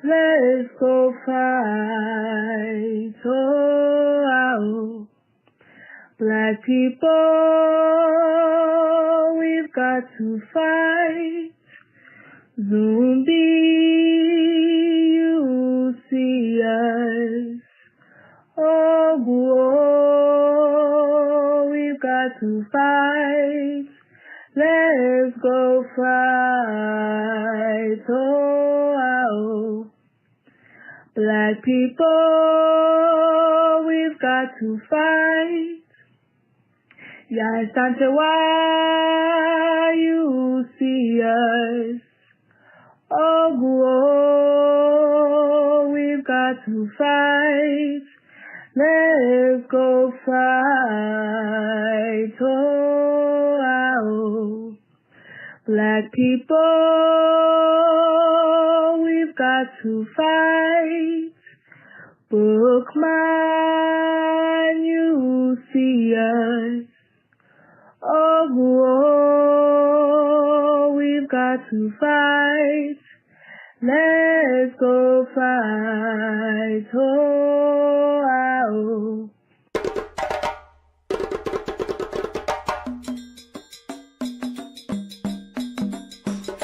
let's go fight. Oh, black people, we've got to fight. Zumbi, you see us. Oh, whoa, we've got to fight. Let's go fight. Oh, black people, we've got to fight. Yes, Santa, why you see us? Oh, whoa, we've got to fight. Let's go fight. Oh, black people, we've got to fight. Bookman, you see us. Oh, whoa, we've got to fight. Let's go fight. Oh,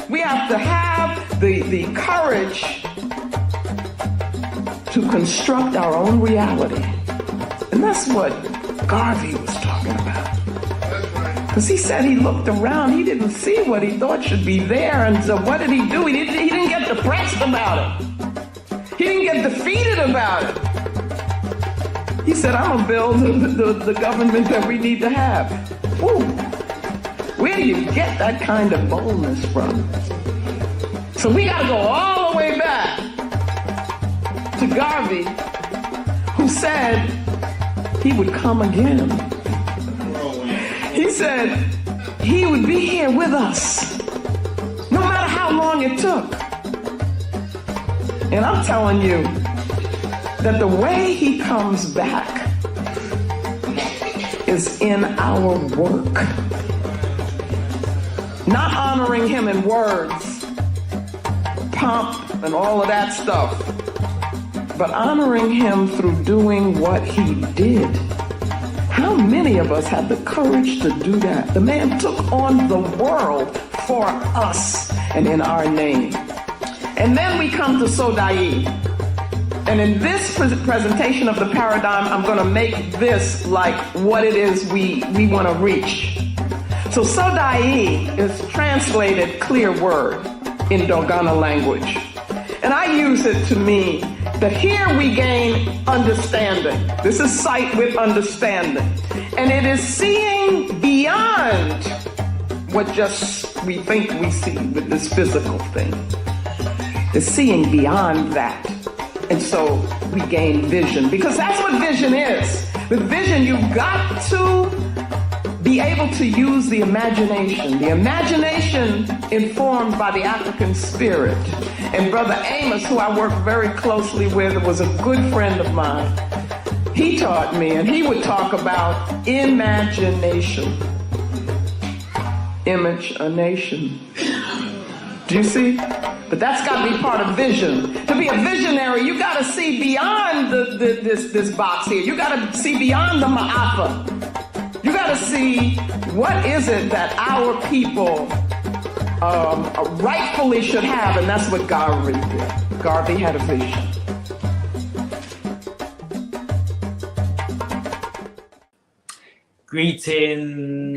we have to have the courage to construct our own reality. And that's what Garvey was talking about. Because he said he looked around, he didn't see what he thought should be there, and so what did he do? He didn't get depressed about it. He didn't get defeated about it. He said, I'm going to build the government that we need to have. Ooh, where do you get that kind of boldness from? So we got to go all the way back to Garvey, who said he would come again. He said he would be here with us, no matter how long it took. And I'm telling you that the way he comes back is in our work. Not honoring him in words, pomp and all of that stuff, but honoring him through doing what he did. How many of us have the courage to do that? The man took on the world for us and in our name. And then we come to Sodai. And in this presentation of the paradigm, I'm going to make this like what it is we want to reach. So Sodai is translated clear word in Dogana language. And I use it to mean that here we gain understanding. This is sight with understanding. And it is seeing beyond what just we think we see with this physical thing. It's seeing beyond that. And so we gain vision, because that's what vision is. With vision, you've got to be able to use the imagination. The imagination informed by the African spirit. And Brother Amos, who I work very closely with, was a good friend of mine. He taught me, and he would talk about imagination. Image a nation. Do you see? But that's got to be part of vision. To be a visionary, you got to see beyond this box here. You got to see beyond the ma'afa. You got to see what is it that our people rightfully should have, and that's what Garvey did. Garvey had a vision. Greetings,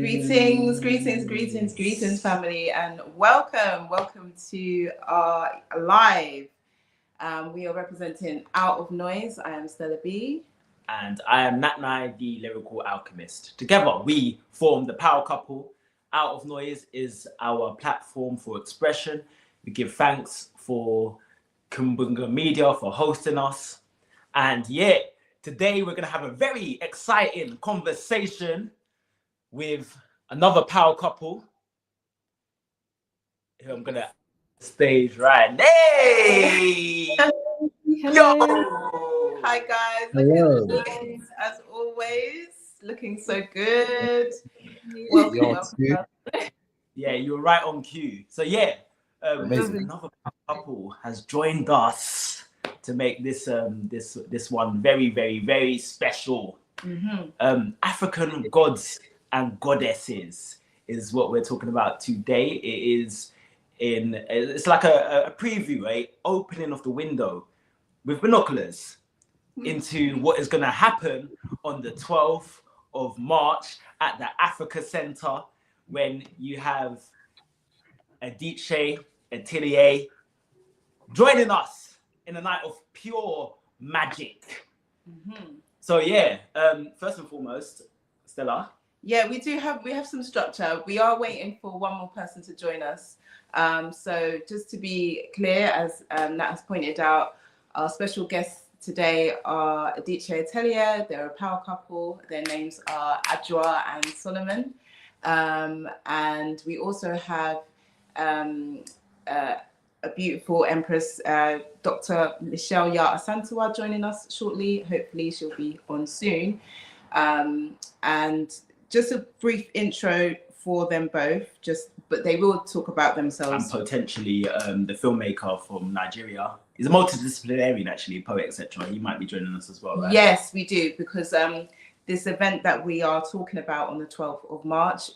family, and welcome to our live. We are representing Out of Noise. I am Stella B. And I am Nat Nye, the lyrical alchemist. Together, we form the power couple. Out of Noise is our platform for expression. We give thanks for Kumbunga Media for hosting us. And yeah, today we're going to have a very exciting conversation with another power couple who I'm going to stage right now. Hey! Hello. Yo! Hi, guys. Hello. Look at the looks, as always. Looking so good. Welcome. Yeah, you're right on cue. So yeah, another couple has joined us. to make this this one very, very, very special. African gods and goddesses is what we're talking about today. It's like a preview, a opening of the window with binoculars into what is going to happen on the 12th of March at the Africa Center, when you have Adichie Atelier joining us in a night of pure magic. So yeah, first and foremost, Stella. Yeah, we have some structure. We are waiting for one more person to join us. So just to be clear, as Nat has pointed out, our special guests today are Adichie Atelier. They're a power couple. Their names are Adjoa and Solomon. And we also have a beautiful Empress, Dr. Michelle Yah Asantewa, joining us shortly. Hopefully she'll be on soon. And just a brief intro for them both, but they will talk about themselves. And potentially the filmmaker from Nigeria. He's a multidisciplinarian, actually, poet, etc. He might be joining us as well, right? Yes, we do, because this event that we are talking about on the 12th of March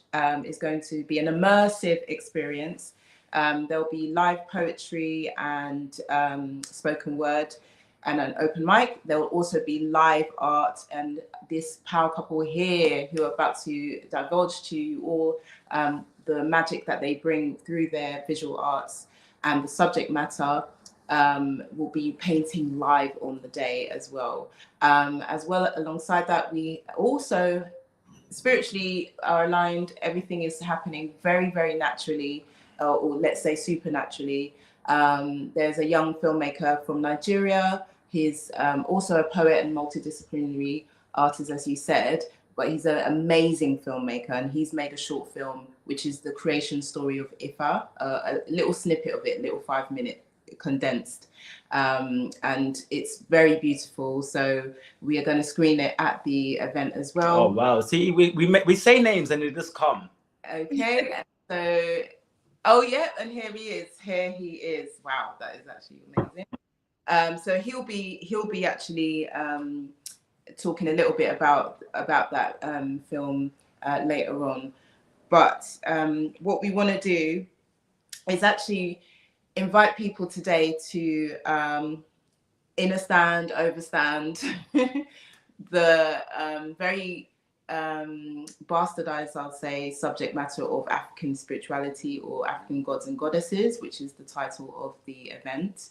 is going to be an immersive experience. There'll be live poetry and spoken word and an open mic. There will also be live art, and this power couple here who are about to divulge to you all the magic that they bring through their visual arts and the subject matter will be painting live on the day as well. Alongside that, we also spiritually are aligned. Everything is happening very, very naturally, or let's say supernaturally. There's a young filmmaker from Nigeria. He's also a poet and multidisciplinary artist, as you said, but he's an amazing filmmaker, and he's made a short film, which is the creation story of Ifa, a little snippet of it, little 5-minute condensed, and it's very beautiful. So we are going to screen it at the event as well. Oh wow! See, we say names and they just come. Okay, so oh yeah, and here he is. Here he is. Wow, that is actually amazing. So he'll be actually talking a little bit about that film later on. But what we want to do is actually invite people today to understand, overstand the very bastardized, I'll say, subject matter of African spirituality or African gods and goddesses, which is the title of the event,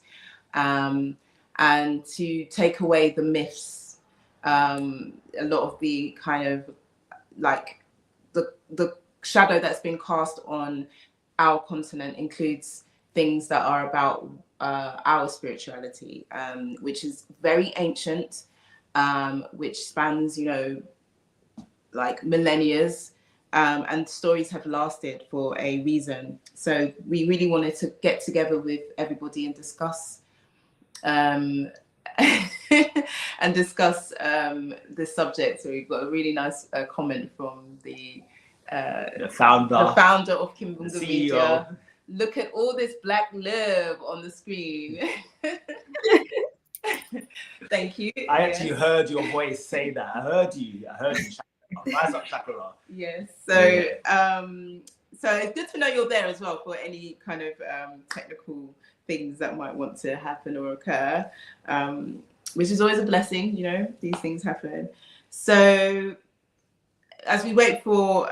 and to take away the myths, a lot of the kind of like the shadow that's been cast on our continent includes things that are about our spirituality, which is very ancient, which spans, like millennia, and stories have lasted for a reason. So we really wanted to get together with everybody and discuss and discuss this subject. So we've got a really nice comment from the founder of Kimbunga Media. Look at all this black love on the screen. Thank you. I actually heard your voice say that. I heard you. Rise up, Chakra. Yes. So, so it's good to know you're there as well for any kind of technical things that might want to happen or occur, which is always a blessing. These things happen. So, as we wait for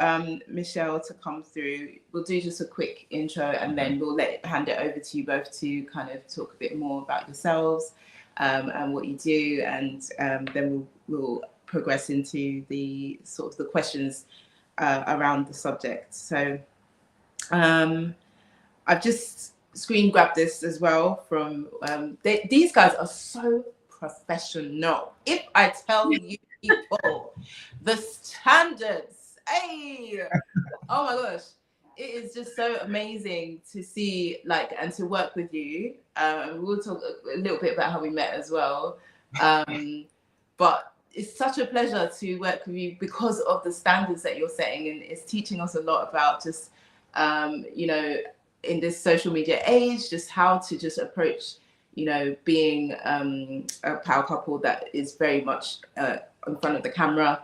Michelle to come through, we'll do just a quick intro, and then we'll hand it over to you both to kind of talk a bit more about yourselves and what you do, and then we'll progress into the sort of the questions around the subject. So I've just screen grabbed this as well from these guys are so professional. If I tell you people, the standards, hey, oh my gosh, it is just so amazing to see, and to work with you. We'll talk a little bit about how we met as well, but it's such a pleasure to work with you because of the standards that you're setting, and it's teaching us a lot about just in this social media age, just how to just approach you know, being a power couple that is very much in front of the camera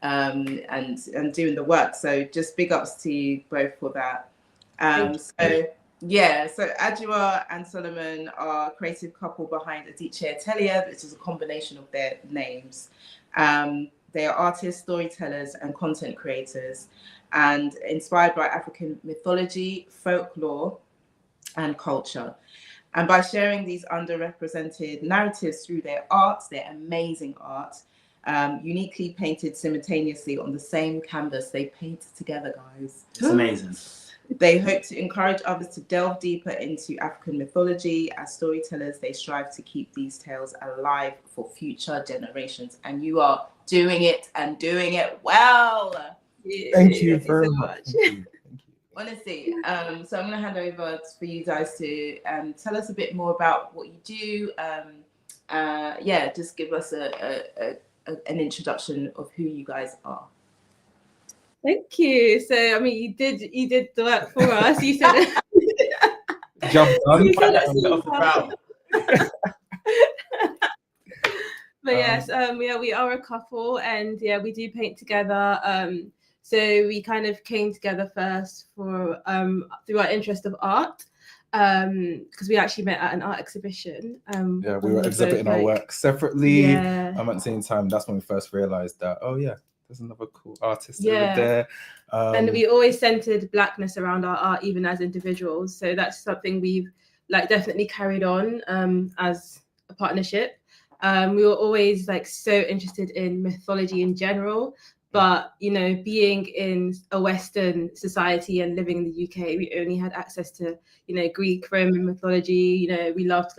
and doing the work. So just big ups to you both for that. So Adjoa and Solomon are a creative couple behind Adichie Atelier, which is a combination of their names. They are artists, storytellers, and content creators, and inspired by African mythology, folklore, and culture. And by sharing these underrepresented narratives through their art, their amazing art, uniquely painted simultaneously on the same canvas, they paint together, guys. It's amazing. They hope to encourage others to delve deeper into African mythology. As storytellers, they strive to keep these tales alive for future generations. And you are doing it and doing it well. Thank you very much. Honestly, so I'm going to hand over for you guys to tell us a bit more about what you do. Just give us an introduction of who you guys are. Thank you. So, I mean, you did the work for us. You said Jump on. But yes, we are a couple, and we do paint together. So we kind of came together first for through our interest of art, because we actually met at an art exhibition. We were exhibiting our work separately. At the same time, that's when we first realized that, oh yeah, there's another cool artist over there. And we always centered Blackness around our art, even as individuals. So that's something we've definitely carried on as a partnership. We were always so interested in mythology in general, but being in a Western society and living in the UK, we only had access to Greek, Roman mythology. We loved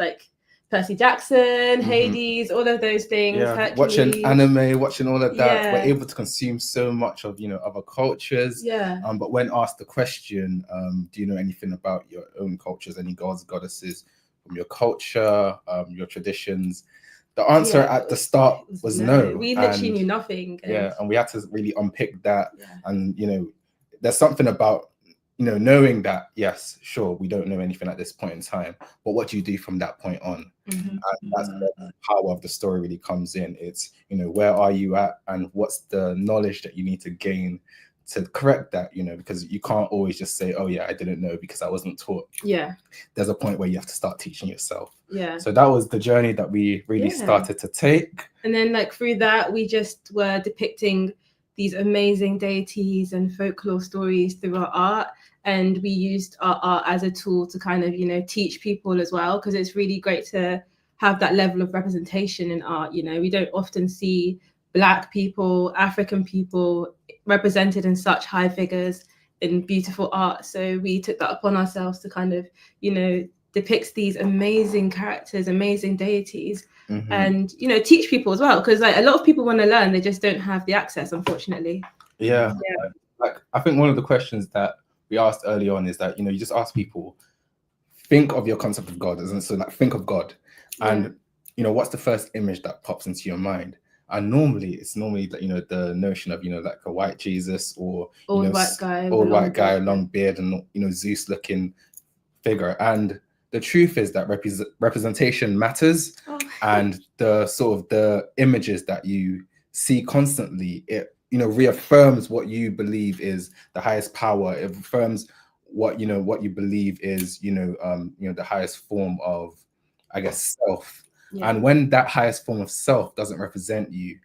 Percy Jackson, Hades, all of those things. Hercules. Watching anime, watching all of that. We're able to consume so much of other cultures. But when asked the question, do you know anything about your own cultures, any gods, goddesses from your culture, your traditions? The answer at the start was no. We literally knew nothing. And we had to really unpick that. And there's something about knowing that, yes, sure, we don't know anything at this point in time, but what do you do from that point on? And that's where the power of the story really comes in. It's where are you at, and what's the knowledge that you need to gain to correct that, because you can't always just say, oh yeah, I didn't know because I wasn't taught. There's a point where you have to start teaching yourself. So that was the journey that we really started to take. And then through that, we just were depicting these amazing deities and folklore stories through our art. And we used our art as a tool to kind of, teach people as well, because it's really great to have that level of representation in art. We don't often see Black people, African people represented in such high figures in beautiful art. So we took that upon ourselves to kind of, depict these amazing characters, amazing deities, and, teach people as well. Because a lot of people want to learn, they just don't have the access, unfortunately. I think one of the questions that we asked early on is that, you just ask people, think of your concept of God. So think of God. And, what's the first image that pops into your mind? And normally it's the notion of a white Jesus or old white guy, long beard, and Zeus looking figure. And the truth is that representation matters. And the sort of the images that you see constantly, it reaffirms what you believe is the highest power. It affirms what you believe is the highest form of, I guess, self. And when that highest form of self doesn't represent you,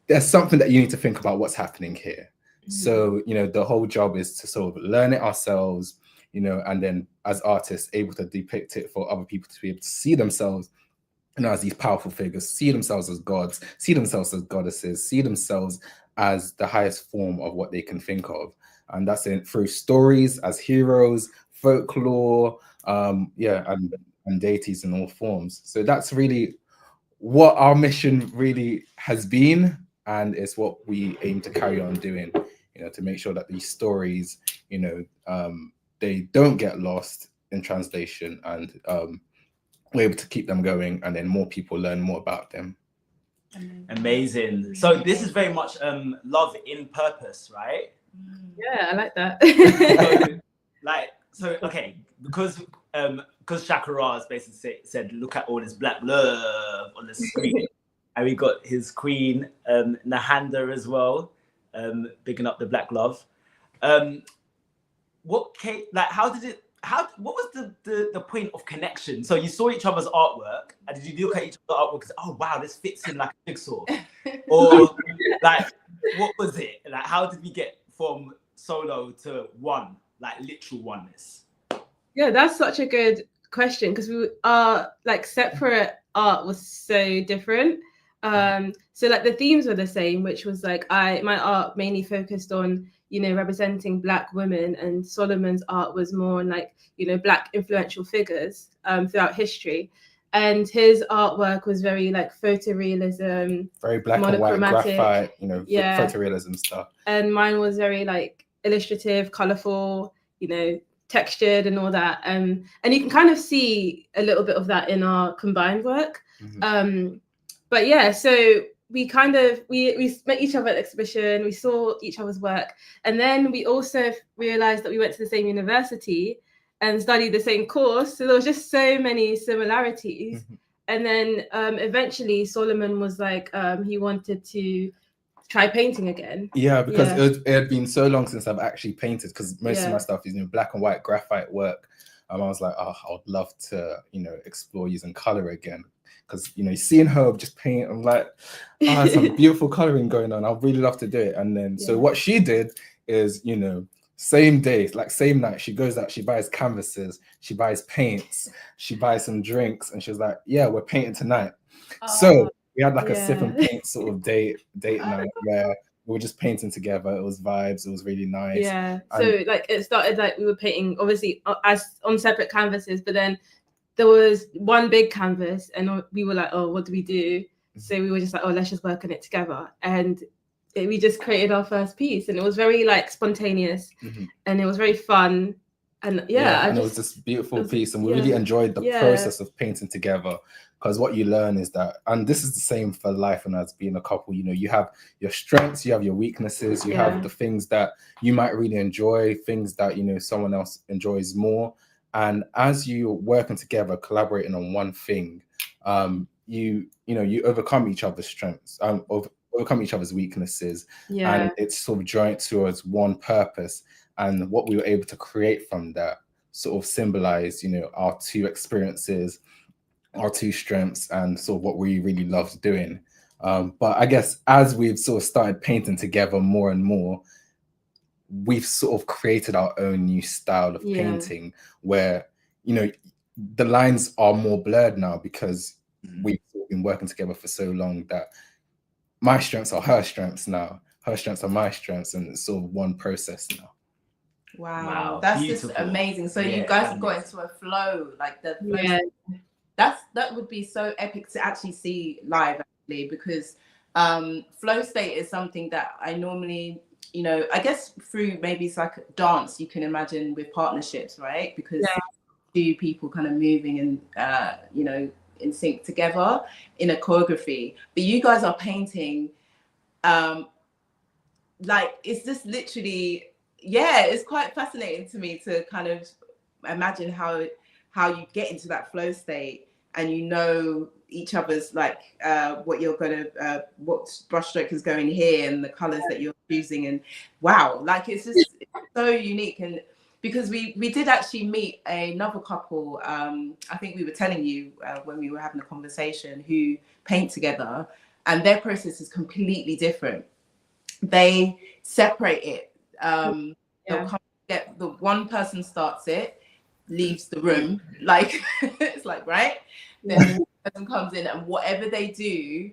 there's something that you need to think about what's happening here. So, the whole job is to sort of learn it ourselves, and then as artists able to depict it for other people to be able to see themselves as these powerful figures, see themselves as gods, see themselves as goddesses, see themselves as the highest form of what they can think of. And that's through stories as heroes, folklore, and deities in all forms. So that's really what our mission really has been, and it's what we aim to carry on doing, to make sure that these stories, they don't get lost in translation, and we're able to keep them going, and then more people learn more about them. Amazing. So this is very much love in purpose, right? Yeah, I like that. Okay, because because Shakara's basically said, look at all this black love on the screen. And we got his queen, Nahanda as well, bigging up the black love. What was the point of connection? So you saw each other's artwork, and did you look at each other's artwork and say, oh wow, this fits in like a jigsaw? Or like, what was it? Like, how did we get from solo to one, like literal oneness? Yeah, that's such a good question, because we are like separate art was so different. So like the themes were the same, which was like my art mainly focused on, you know, representing Black women, and Solomon's art was more on like, you know, Black influential figures throughout history. And his artwork was very like photorealism, very black and white graphite, you know, photorealism stuff. And mine was very like illustrative, colorful, you know, textured and all that. And you can kind of see a little bit of that in our combined work. But yeah, so we kind of we met each other at the exhibition, we saw each other's work, and then we also realized that we went to the same university and studied the same course. So there was just so many similarities. And then eventually Solomon was like, he wanted to try painting again. Yeah, because it had been so long since I've actually painted, because most of my stuff is, you know, black and white graphite work. I was like, oh, I would love to, you know, explore using color again. Because, you know, seeing her just paint, I'm like, oh, some beautiful coloring going on. I'd really love to do it. And then, so what she did is, you know, same day, like same night, she goes out, she buys canvases, she buys paints, she buys some drinks, and she was like, yeah, we're painting tonight. So we had like a sip and paint sort of date night where we were just painting together. It was vibes. It was really nice. Yeah. So like it started like we were painting obviously as on separate canvases, but then there was one big canvas, and we were like, oh, what do we do? So we were just like, oh, let's just work on it together. And we just created our first piece, and it was very like spontaneous, and it was very fun. And it was this beautiful piece, and we really enjoyed the process of painting together, because what you learn is that, and this is the same for life and as being a couple, you know, you have your strengths, you have your weaknesses, you have the things that you might really enjoy, things that, you know, someone else enjoys more. And as you're working together, collaborating on one thing, you overcome each other's strengths, overcome each other's weaknesses, and it's sort of joint towards one purpose. And what we were able to create from that sort of symbolized, you know, our two experiences, our two strengths, and sort of what we really loved doing. But I guess as we've sort of started painting together more and more, we've sort of created our own new style of painting, where, you know, the lines are more blurred now, because we've been working together for so long that my strengths are her strengths now, her strengths are my strengths, and it's sort of one process now. Wow. That's beautiful. Just amazing. So you guys have got into a flow, like the flow. That would be so epic to actually see live, actually, because flow state is something that I normally, you know, I guess through maybe it's like dance, you can imagine with partnerships, right? Because two people kind of moving and you know, in sync together in a choreography. But you guys are painting, like, it's just literally, it's quite fascinating to me to kind of imagine how you get into that flow state, and you know each other's like what you're gonna what brushstroke is going here, and the colors that you're choosing, and wow, like it's just so unique. And because we did actually meet another couple, I think we were telling you when we were having a conversation, who paint together, and their process is completely different. They separate it. They'll come get the one person starts it, leaves the room, like it's like, right, then the person comes in, and whatever they do,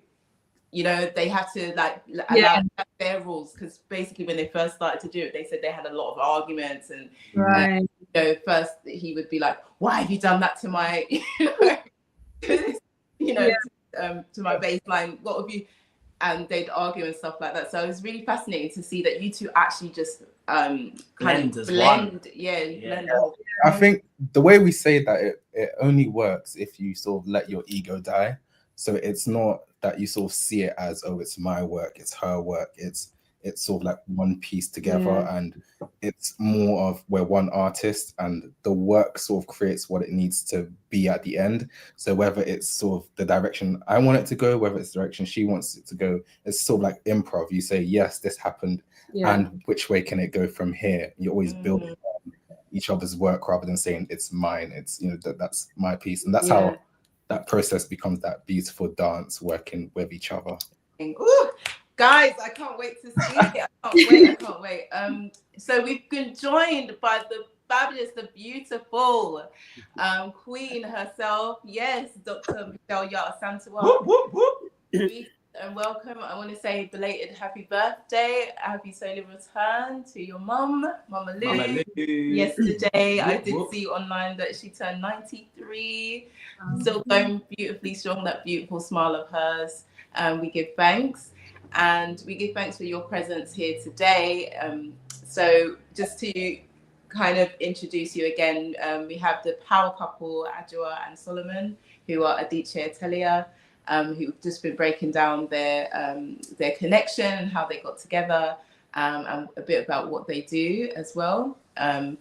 you know, they have to like allow their rules, because basically when they first started to do it, they said they had a lot of arguments, and you know, first he would be like, why have you done that to my to my baseline, what have you, and they'd argue and stuff like that. So it was really fascinating to see that you two actually just kind of blend. Blend the whole thing. I think the way we say that, it only works if you sort of let your ego die. So it's not that you sort of see it as, oh, it's my work, it's her work. It's it's sort of like one piece together, and it's more of we're one artist, and the work sort of creates what it needs to be at the end. So whether it's sort of the direction I want it to go, whether it's the direction she wants it to go, it's sort of like improv. You say, yes, this happened, and which way can it go from here? You always build on each other's work rather than saying it's mine. It's, you know, that's my piece, and that's how that process becomes that beautiful dance, working with each other. Ooh, guys, I can't wait to see it. I can't wait. So we've been joined by the fabulous, the beautiful queen herself. Yes, Dr. Michelle Santua. And welcome. I want to say belated happy birthday, happy solar return to your mum, Mama Lou. Yesterday, I did see online that she turned 93. Still going beautifully strong, that beautiful smile of hers. We give thanks, and we give thanks for your presence here today. So just to kind of introduce you again, we have the power couple, Adjoa and Solomon, who are Adichie Telia. Who've just been breaking down their connection and how they got together, and a bit about what they do as well,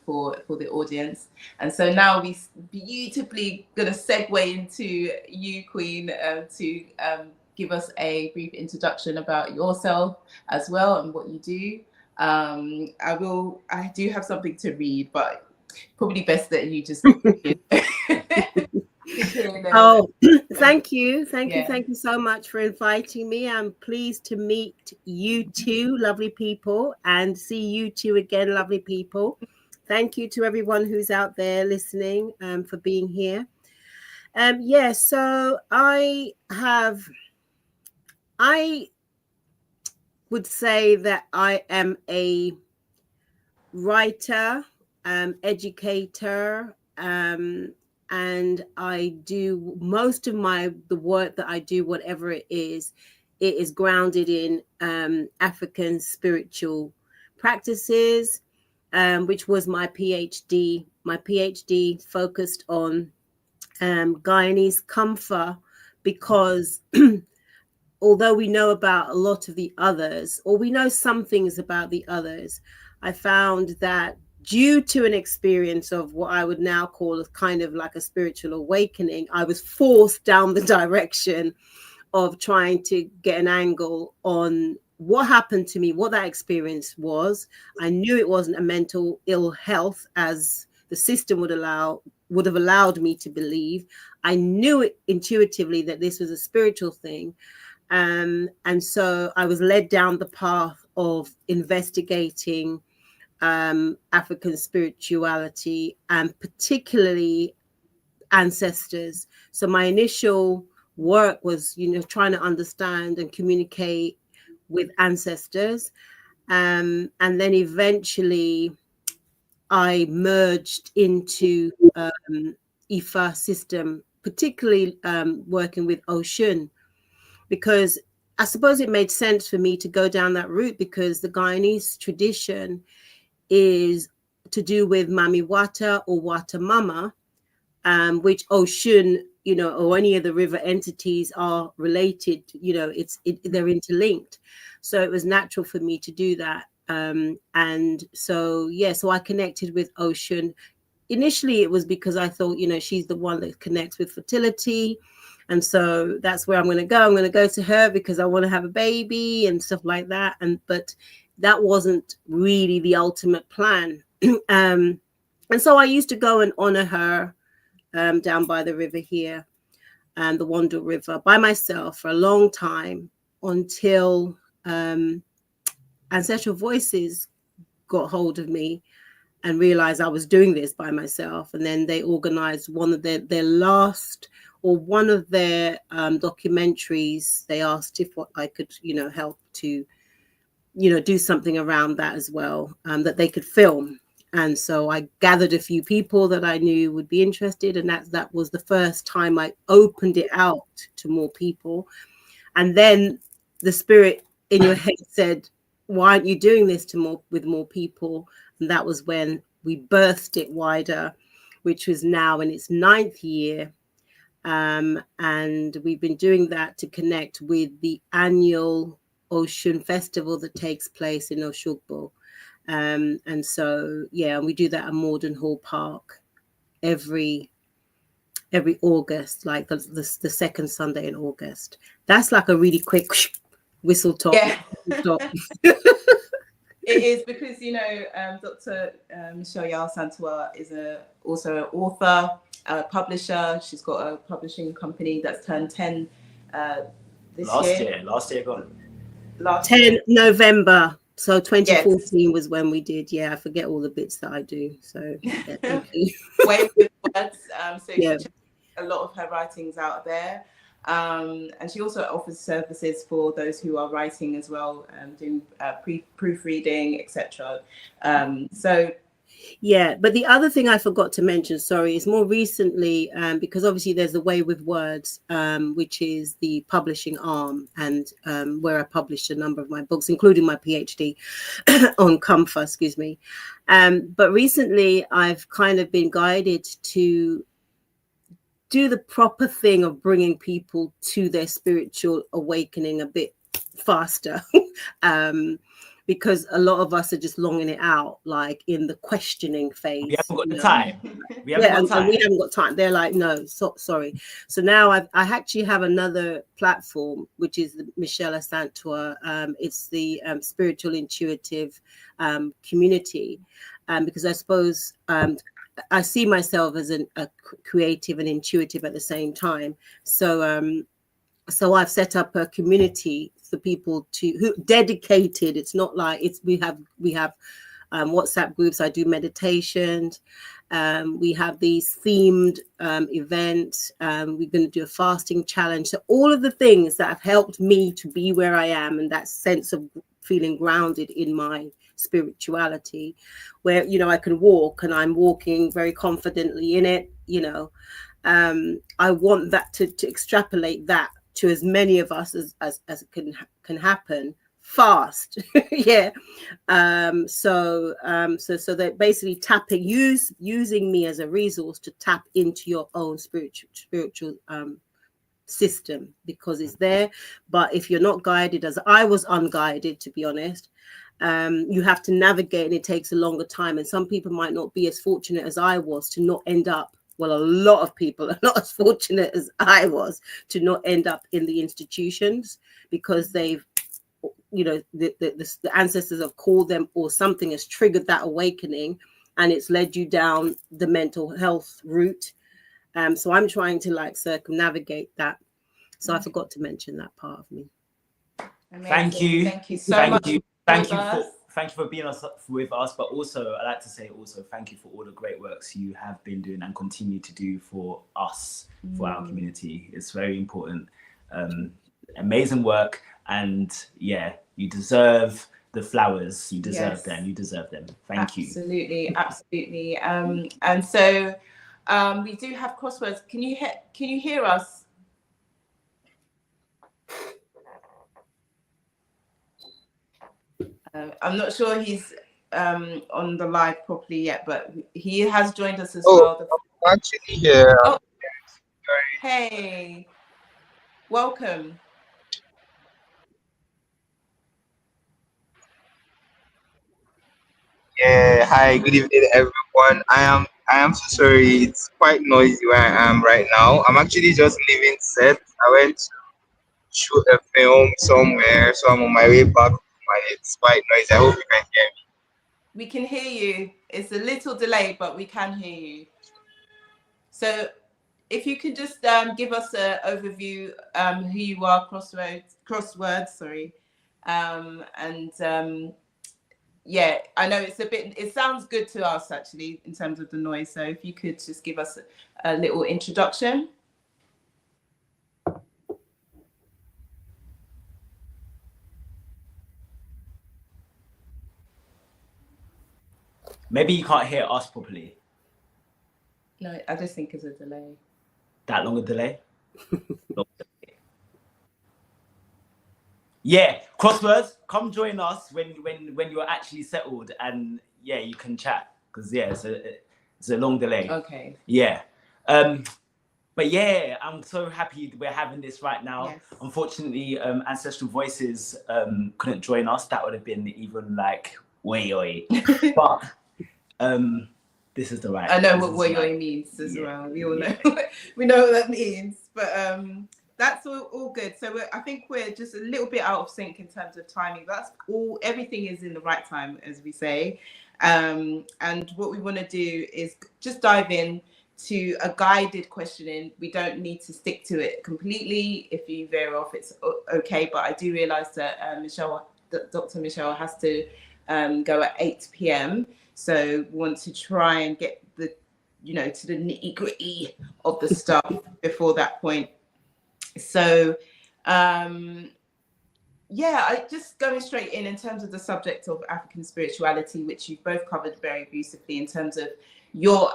for the audience. And so now we beautifully going to segue into you, Queen, to give us a brief introduction about yourself as well and what you do. I do have something to read, but probably best that you just Oh, thank you so much for inviting me. I'm pleased to meet you two lovely people and see you two again, lovely people. Thank you to everyone who's out there listening, for being here. So I would say that I am a writer, educator, and I do most of the work that I do, whatever it is grounded in African spiritual practices, which was my PhD. My PhD focused on Guyanese Comfa, because although we know about a lot of the others, or we know some things about the others, I found that due to an experience of what I would now call a kind of like a spiritual awakening, I was forced down the direction of trying to get an angle on what happened to me, what that experience was. I knew it wasn't a mental ill health as the system would have allowed me to believe. I knew it intuitively that this was a spiritual thing. And so I was led down the path of investigating African spirituality and particularly ancestors. So my initial work was, trying to understand and communicate with ancestors. And then eventually I merged into Ifa system, particularly working with Oshun, because I suppose it made sense for me to go down that route, because the Guyanese tradition is to do with Mami Wata or Wata Mama, which Oshun, or any of the river entities are related. They're interlinked. So it was natural for me to do that. And so I connected with Oshun. Initially, it was because I thought, she's the one that connects with fertility. And so that's where I'm going to go. I'm going to go to her because I want to have a baby and stuff like that. But that wasn't really the ultimate plan. And so I used to go and honor her down by the river here, and the Wando River, by myself for a long time, until Ancestral Voices got hold of me and realized I was doing this by myself. And then they organized one of their documentaries. They asked if I could, help to do something around that as well, that they could film. And so I gathered a few people that I knew would be interested. And that was the first time I opened it out to more people. And then the spirit in your head said, why aren't you doing this with more people? And that was when we birthed it wider, which was now in its 9th year. And we've been doing that to connect with the annual Ocean festival that takes place in Oshogbo. And so, yeah, we do that at Morden Hall Park every August, like the second Sunday in August. That's like a really quick whistle top. Yeah. Top. It is because, you know, Dr. Michelle Yao Santua is also an author, a publisher. She's got a publishing company that's turned 10 this year. Last year gone. 10 November. So 2014 was when we did. Yeah, I forget all the bits that I do. So yeah, thank you. Way with words. So yeah. a lot of her writings out there. And she also offers services for those who are writing as well, doing proofreading, etc. So yeah, but the other thing I forgot to mention, sorry, is more recently, because obviously there's the Way with Words, which is the publishing arm, and where I published a number of my books, including my PhD on Comfort, excuse me. But recently I've kind of been guided to do the proper thing of bringing people to their spiritual awakening a bit faster. Because a lot of us are just longing it out, like in the questioning phase. We haven't got the time. We haven't got time. They're like, no, sorry. So now I actually have another platform, which is the Michelle Santua. It's the spiritual intuitive community, because I suppose I see myself as a creative and intuitive at the same time. So I've set up a community for people who dedicated. It's not like we have WhatsApp groups. I do meditations. We have these themed events. We're going to do a fasting challenge. So all of the things that have helped me to be where I am, and that sense of feeling grounded in my spirituality, where, you know, I can walk and I'm walking very confidently in it, you know. I want that to extrapolate that to as many of us as can happen fast. Yeah. So they're basically using me as a resource to tap into your own spiritual system, because it's there. But if you're not guided, as I was unguided, to be honest, you have to navigate, and it takes a longer time. And some people might not be as fortunate as I was to not end up. Well, a lot of people are not as fortunate as I was to not end up in the institutions, because they've, you know, the ancestors have called them, or something has triggered that awakening, and it's led you down the mental health route. So I'm trying to like circumnavigate that. So I forgot to mention that part of me. Amazing. Thank you. Thank you so much. Thank you for being with us, but also I'd like to say thank you for all the great works you have been doing and continue to do for us, for our community. It's very important. Amazing work, and yeah, you deserve the flowers. You deserve them. You deserve them. Thank you. Absolutely. And so we do have Crosswordz. Can you hear us? I'm not sure he's on the live properly yet, but he has joined us as well. I'm actually here. Oh. Hey, welcome. Yeah, hi, good evening, everyone. I am so sorry. It's quite noisy where I am right now. I'm actually just leaving set. I went to shoot a film somewhere, so I'm on my way back. It's quite noisy. I hope you can hear me. We can hear you. It's a little delayed, but we can hear you. So if you could just give us an overview who you are, Crosswordz, sorry. Yeah, I know it sounds good to us actually in terms of the noise. So if you could just give us a little introduction. Maybe you can't hear us properly. No, I just think it's a delay. That long a delay? Yeah, Crosswordz, come join us when you're actually settled, and yeah, you can chat, because yeah, it's a long delay. Okay. Yeah. But yeah, I'm so happy we're having this right now. Yes. Unfortunately, Ancestral Voices couldn't join us. That would have been even like way. But this is the right. I know what "woyo" means as well. We all know. We know what that means. But that's all good. So I think we're just a little bit out of sync in terms of timing. That's all. Everything is in the right time, as we say. And what we want to do is just dive in to a guided questioning. We don't need to stick to it completely. If you veer off, it's okay. But I do realize that Dr. Michelle has to go at 8 p.m. So we want to try and get the, to the nitty gritty of the stuff before that point. So, I just going straight in terms of the subject of African spirituality, which you've both covered very beautifully in terms of your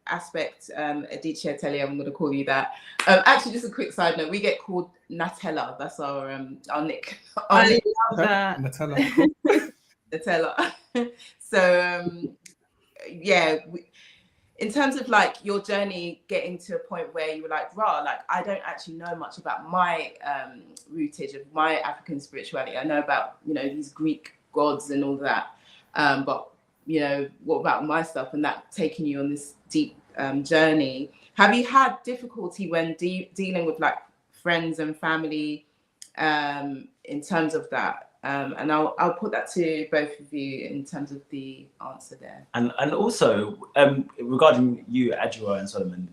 aspect, Adichie Atelier, I'm going to call you that. Actually, just a quick side note, we get called Natella. That's our nick. I love that. Natella. So, in terms of like your journey getting to a point where you were like, I don't actually know much about my rootage of my African spirituality. I know about, these Greek gods and all that. But, what about my stuff, and that taking you on this deep journey? Have you had difficulty when dealing with like friends and family in terms of that? And I'll put that to both of you in terms of the answer there. And also regarding you, Adjoa and Solomon,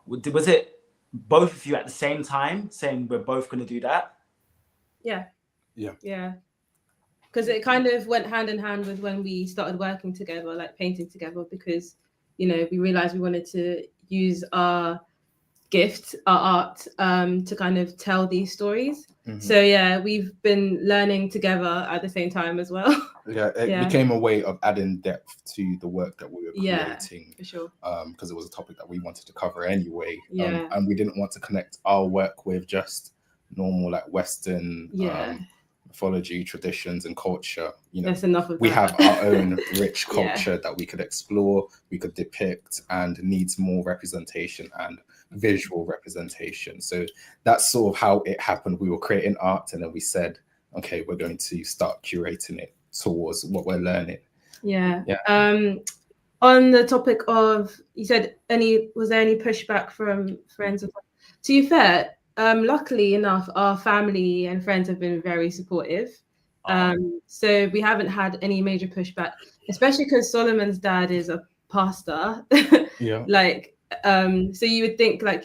was it both of you at the same time saying we're both going to do that? Yeah. Because it kind of went hand in hand with when we started working together, like painting together, because we realized we wanted to use our gift, our art, to kind of tell these stories. Mm-hmm. So we've been learning together at the same time as well. It became a way of adding depth to the work that we were creating. For sure. Because it was a topic that we wanted to cover anyway. And we didn't want to connect our work with just normal like Western mythology, traditions, and culture. That's enough of we that. have our own rich culture that we could explore, we could depict, and needs more representation and visual representation. So that's sort of how it happened. We were creating art, and then we said, okay, we're going to start curating it towards what we're learning. On the topic of, you said, was there any pushback from friends? To be fair, luckily enough, our family and friends have been very supportive. So we haven't had any major pushback, especially because Solomon's dad is a pastor. So you would think like,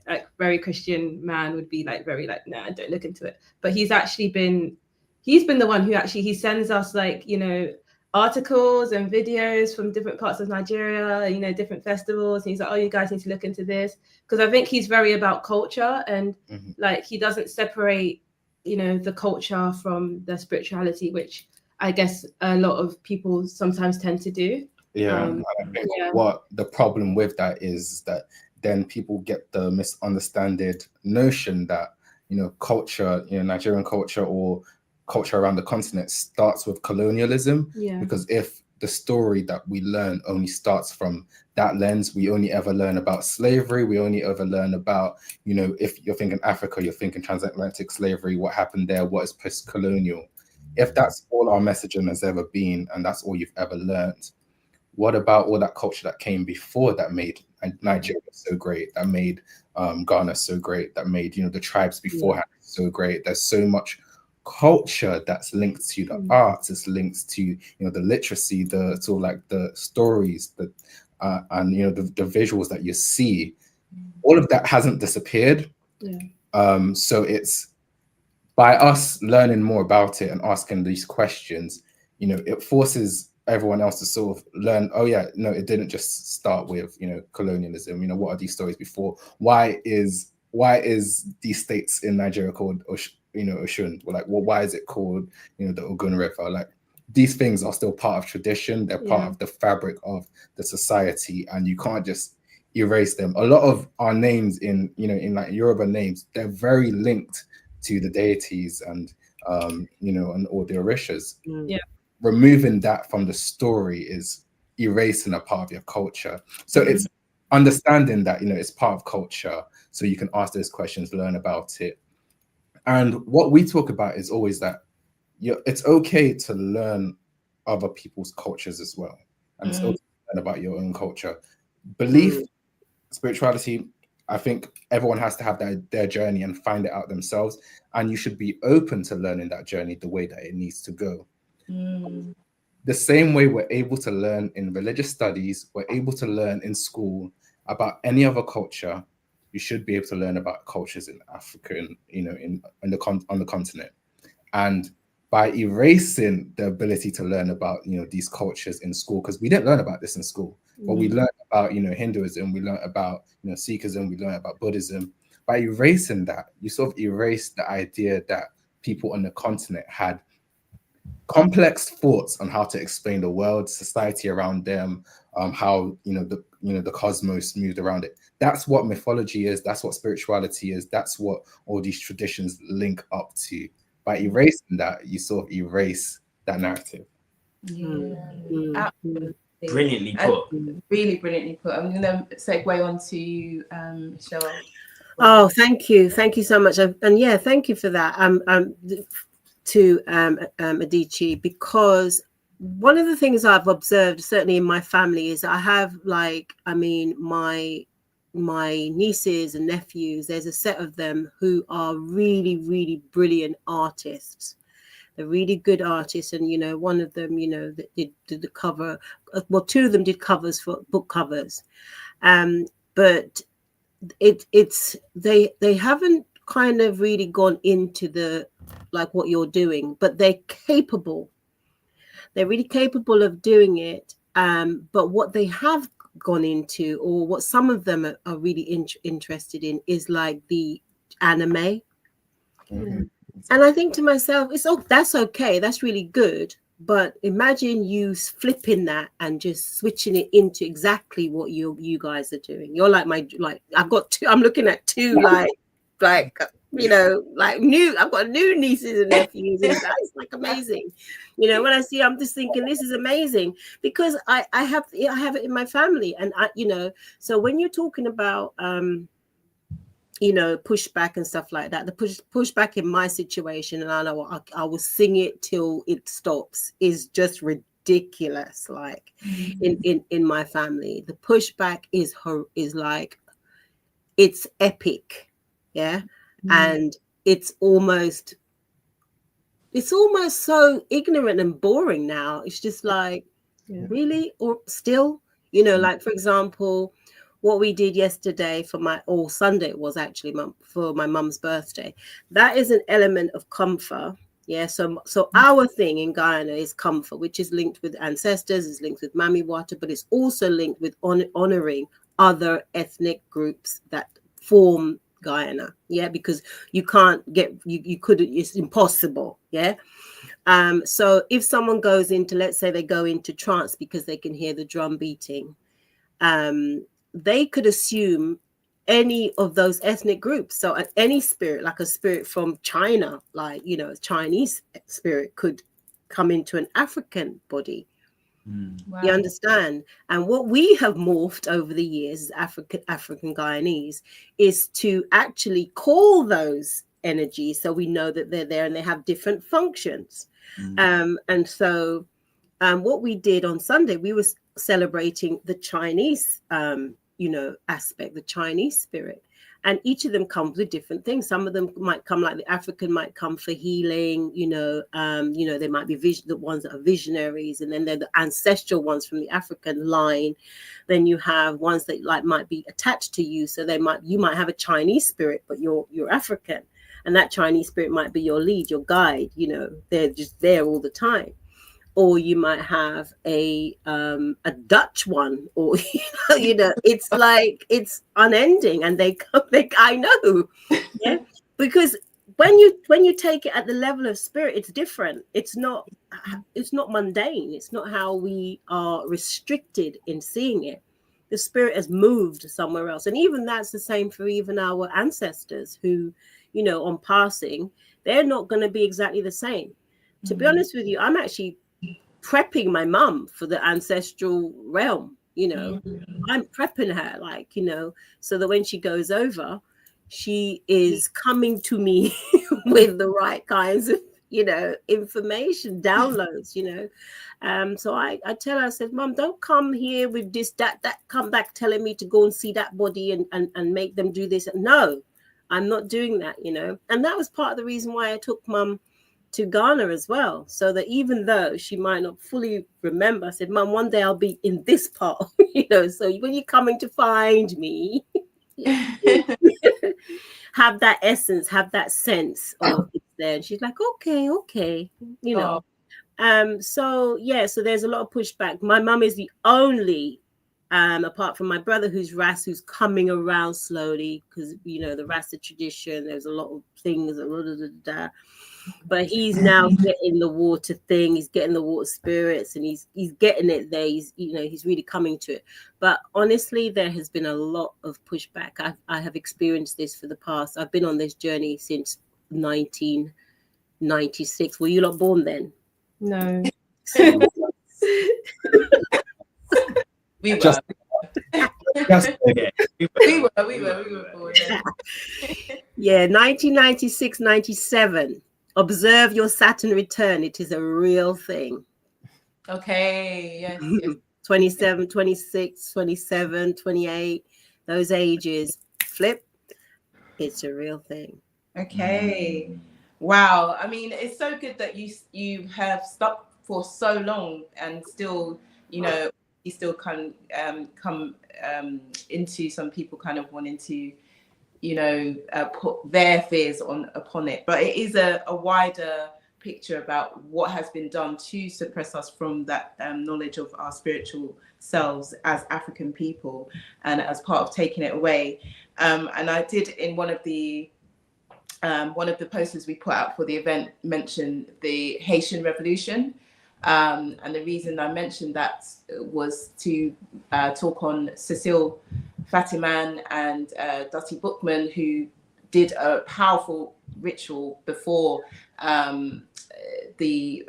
like very Christian man would be like very like, nah, don't look into it. But he's been the one who he sends us like, articles and videos from different parts of Nigeria, different festivals. And he's like, oh, you guys need to look into this. Because I think he's very about culture, and like he doesn't separate, the culture from the spirituality, which I guess a lot of people sometimes tend to do. I think what the problem with that is that then people get the misunderstood notion that, culture, Nigerian culture or culture around the continent starts with colonialism. Because if the story that we learn only starts from that lens, we only ever learn about slavery, we only ever learn about, if you're thinking Africa, you're thinking transatlantic slavery, what happened there, what is post-colonial. If that's all our messaging has ever been, and that's all you've ever learned, what about all that culture that came before that made Nigeria so great, that made Ghana so great, that made, the tribes beforehand so great? There's so much culture that's linked to the arts, it's linked to, the literacy, the sort of like the stories, and, the visuals that you see. All of that hasn't disappeared. So it's by us learning more about it and asking these questions, it forces everyone else to sort of learn, it didn't just start with, colonialism. What are these stories before? Why is these states in Nigeria called Oshun? Why is it called, the Ogun River? Like, these things are still part of tradition. They're part of the fabric of the society, and you can't just erase them. A lot of our names in like Yoruba names, they're very linked to the deities and, and all the Orishas. Removing that from the story is erasing a part of your culture. So it's understanding that, you know, it's part of culture, so you can ask those questions, learn about it. And what we talk about is always that it's okay to learn other people's cultures as well, and it's okay to learn about your own culture. Belief, spirituality, I think everyone has to have their journey and find it out themselves, and you should be open to learning that journey the way that it needs to go. The same way we're able to learn in religious studies, we're able to learn in school about any other culture, you should be able to learn about cultures in Africa, you know, on the continent. And by erasing the ability to learn about, you know, these cultures in school, because we didn't learn about this in school, but we learned about, you know, Hinduism, we learned about, you know, Sikhism, we learned about Buddhism. By erasing that, you sort of erase the idea that people on the continent had complex thoughts on how to explain the world, society around them, how, you know, the cosmos moved around it. That's what mythology is. That's what spirituality is. That's what all these traditions link up to. By erasing that, you sort of erase that narrative. Absolutely. Brilliantly put. Really brilliantly put. I'm going to segue on to Michelle. Oh, thank you so much, and yeah, thank you for that. To Adichie, because one of the things I've observed, certainly in my family, is I have, like, I mean, my nieces and nephews, there's a set of them who are really, really brilliant artists. They're really good artists, and, you know, one of them, you know, that did the cover, well, two of them did covers for book covers, but it's they haven't kind of really gone into the, like, what you're doing, but they're really capable of doing it. But what they have gone into, or what some of them are really interested in, is like the anime. And I think to myself, that's okay, that's really good, but imagine you flipping that and just switching it into exactly what you guys are doing. You're like I'm looking at two like you know, like I've got new nieces and nephews, and that's like amazing. You know, when I see, I'm just thinking this is amazing, because I have it in my family, and you know, so when you're talking about you know, pushback and stuff like that, the pushback in my situation, and I know I will sing it till it stops, is just ridiculous. Like in my family, the pushback is like, it's epic. Yeah. And it's almost so ignorant and boring now. It's just like, really? Or still, you know, like, for example, what we did yesterday Sunday, it was actually for my mum's birthday. That is an element of comfort. Yeah. So our thing in Guyana is comfort, which is linked with ancestors, is linked with Mami Wata, but it's also linked with honoring other ethnic groups that form Guyana. Yeah, because you can't get you couldn't, it's impossible. Yeah. So if someone goes into, let's say they go into trance because they can hear the drum beating, they could assume any of those ethnic groups. So any spirit, like a spirit from China, like, you know, a Chinese spirit could come into an African body. Wow. You understand? And what we have morphed over the years as African Guyanese is to actually call those energies, so we know that they're there and they have different functions. And so what we did on Sunday, we were celebrating the Chinese you know, aspect, the Chinese spirit, and each of them comes with different things. Some of them might come, like the African might come for healing, you know, there might be the ones that are visionaries, and then they're the ancestral ones from the African line. Then you have ones that like might be attached to you, so you might have a Chinese spirit, but you're African, and that Chinese spirit might be your lead, your guide, you know, they're just there all the time. Or you might have a Dutch one, or you know, it's like, it's unending, and I know, yeah, because when you take it at the level of spirit, it's different. It's not mundane. It's not how we are restricted in seeing it. The spirit has moved somewhere else, and even that's the same for even our ancestors who, you know, on passing, they're not going to be exactly the same. To be honest with you, I'm actually prepping my mum for the ancestral realm, you know. I'm prepping her, like, you know, so that when she goes over, she is coming to me with the right kinds of, you know, information, downloads, you know. So I tell her, I said, Mom, don't come here with this, that, come back telling me to go and see that body and make them do this. No, I'm not doing that, you know. And that was part of the reason why I took Mum to Ghana as well, so that even though she might not fully remember, I said, Mum, one day I'll be in this part, you know, so when you're coming to find me, have that essence, have that sense of it's there. And she's like, okay, you know. So yeah, so there's a lot of pushback. My mum is the only apart from my brother who's Ras, who's coming around slowly, because you know the Rasta tradition, there's a lot of things, but he's now getting the water thing, he's getting the water spirits, and he's getting it there. He's, you know, he's really coming to it. But honestly, there has been a lot of pushback. I have experienced this for the past. I've been on this journey since 1996. Were you not born then? No. We were. Just- We were born. Yeah, 1996, 97. Observe your Saturn return. It is a real thing. Okay, yes. 27, 26, 27, 28, those ages. Flip. It's a real thing. Okay. Wow. I mean, it's so good that you have stuck for so long and still, you know, you still come into some people kind of wanting to, you know, put their fears upon it. But it is a wider picture about what has been done to suppress us from that knowledge of our spiritual selves as African people, and as part of taking it away. And I did, in one of the posters we put out for the event, mention the Haitian Revolution. And the reason I mentioned that was to talk on Cecile, Fatiman, and Dutty Bookman, who did a powerful ritual before the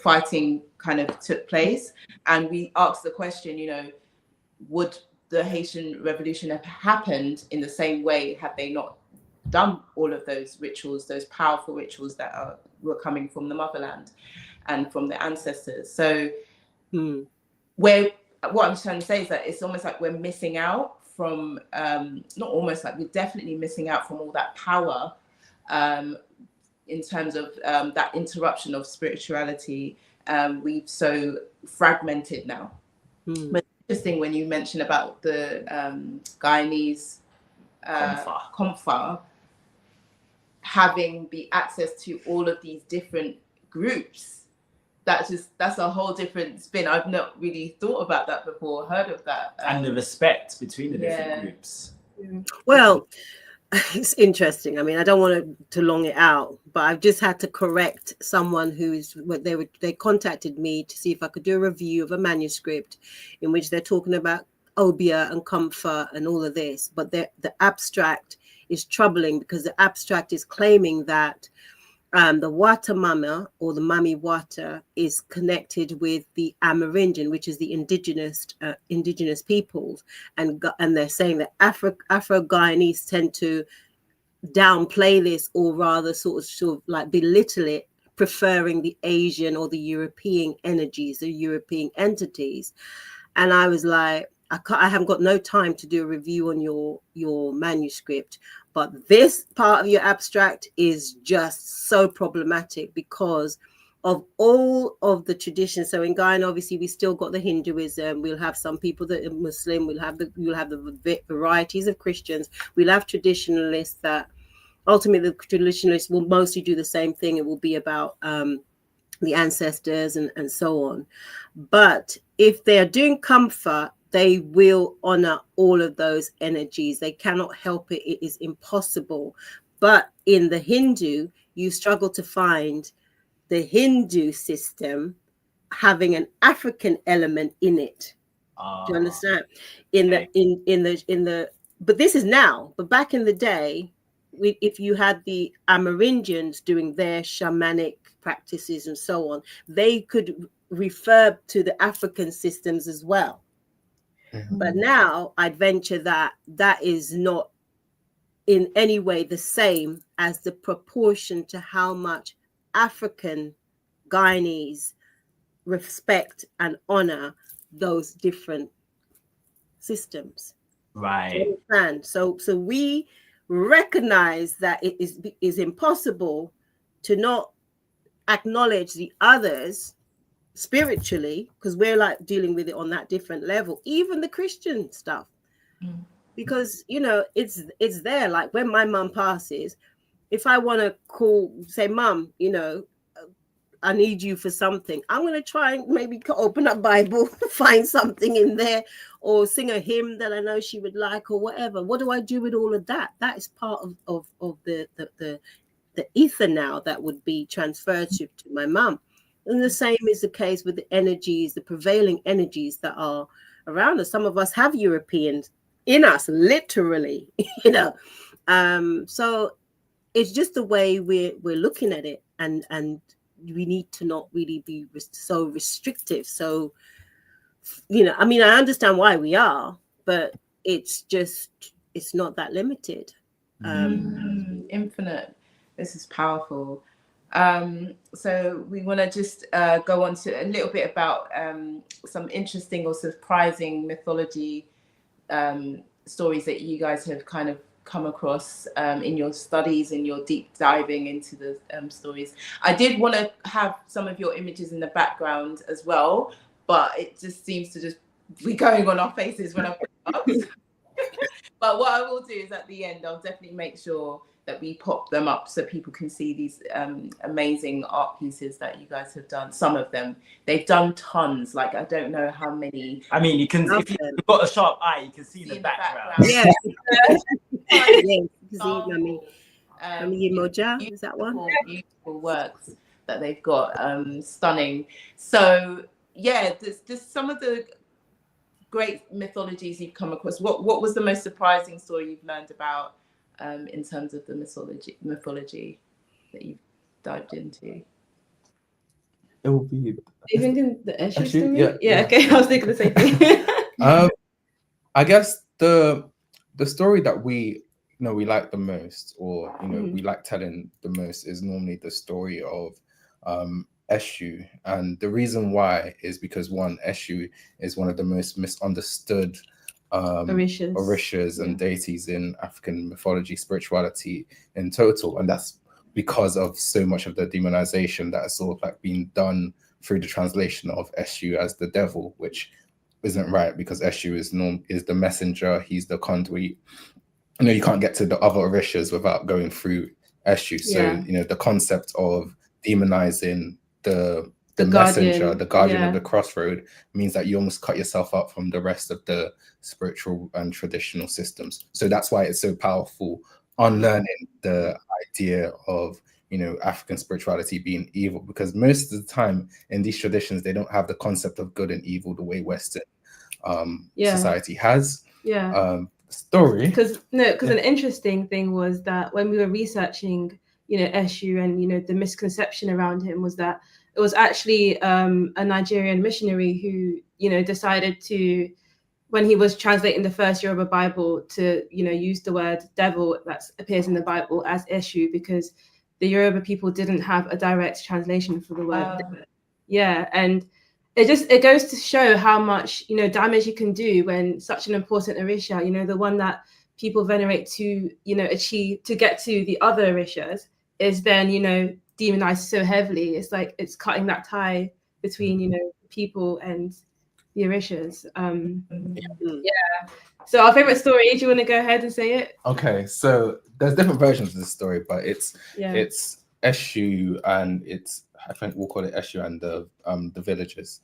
fighting kind of took place. And we asked the question, you know, would the Haitian Revolution have happened in the same way had they not done all of those rituals, those powerful rituals that were coming from the motherland and from the ancestors? So what I'm trying to say is that it's almost like we're missing out from, not almost, like we're definitely missing out from all that power in terms of that interruption of spirituality. We've so fragmented now. But interesting when you mention about the Guyanese Komfa having the access to all of these different groups. That's a whole different spin. I've not really thought about that before, heard of that. And the respect between the different groups. Well, it's interesting. I mean, I don't want to long it out, but I've just had to correct someone they contacted me to see if I could do a review of a manuscript in which they're talking about obia and comfort and all of this, but the abstract is troubling because the abstract is claiming that the water mama, or the mami water, is connected with the Amerindian, which is the indigenous peoples, and they're saying that Afro-Guyanese tend to downplay this, or rather sort of like belittle it, preferring the Asian or the European energies, the European entities. And I was like, I haven't got no time to do a review on your manuscript, but this part of your abstract is just so problematic because of all of the traditions. So in Guyana, obviously, we still got the Hinduism. We'll have some people that are Muslim. You'll have the varieties of Christians. We'll have traditionalists that ultimately the traditionalists will mostly do the same thing. It will be about the ancestors and so on. But if they are doing comfort, they will honor all of those energies. They cannot help it. It is impossible. But in the Hindu, you struggle to find the Hindu system having an African element in it. Do you understand? But this is now. But back in the day, if you had the Amerindians doing their shamanic practices and so on, they could refer to the African systems as well. Mhm. But now I'd venture that that is not in any way the same as the proportion to how much African Guyanese respect and honor those different systems. Right. And so we recognize that it is impossible to not acknowledge the others spiritually, because we're like dealing with it on that different level, even the Christian stuff. Because it's there. Like when my mum passes, if I want to say, Mum, I need you for something, I'm going to try and maybe open up Bible, find something in there, or sing a hymn that I know she would like, or whatever. What do I do with all of that? That is part of the ether now that would be transferred to my mum. And the same is the case with the energies, the prevailing energies that are around us. Some of us have Europeans in us, literally, So it's just the way we're looking at it, and we need to not really be so restrictive. So, I mean, I understand why we are, but it's not that limited. Infinite. This is powerful. So we want to just go on to a little bit about some interesting or surprising mythology stories that you guys have kind of come across in your studies and your deep diving into the stories. I did want to have some of your images in the background as well, but it just seems to just be going on our faces when I put it up. But what I will do is at the end, I'll definitely make sure that we pop them up so people can see these amazing art pieces that you guys have done. Some of them, they've done tons. Like, I don't know how many. I mean, if you've got a sharp eye, you can see the background. Yeah. Yeah, you can see Moja, is that one? Beautiful works that they've got, stunning. So yeah, there's some of the great mythologies you've come across. What was the most surprising story you've learned about in terms of the mythology that you've dived into? It will be. Are you thinking the Eshu to me? Yeah. Okay, I was thinking the same thing. I guess the story that we like the most, or we like telling the most, is normally the story of Eshu. And the reason why is because, one, Eshu is one of the most misunderstood Orishas and deities in African mythology, spirituality in total. And that's because of so much of the demonization that has sort of like been done through the translation of Eshu as the devil, which isn't right, because Eshu is the messenger, he's the conduit. You can't get to the other Orishas without going through Eshu. So the concept of demonizing the messenger, the guardian of the crossroad, means that you almost cut yourself up from the rest of the spiritual and traditional systems. So that's why it's so powerful, unlearning the idea of African spirituality being evil, because most of the time in these traditions they don't have the concept of good and evil the way Western society has. Story, because an interesting thing was that when we were researching Eshu, and the misconception around him was that it was actually a Nigerian missionary who decided to, when he was translating the first Yoruba Bible, to use the word devil that appears in the Bible as Eshu, because the Yoruba people didn't have a direct translation for the word. And it goes to show how much damage you can do when such an important Orisha, the one that people venerate to achieve to get to the other Orishas, is then demonized so heavily. It's like it's cutting that tie between people and the Orishas. So our favorite story, do you want to go ahead and say it? Okay, so there's different versions of the story, but it's Eshu, and I think we'll call it Eshu and the villagers.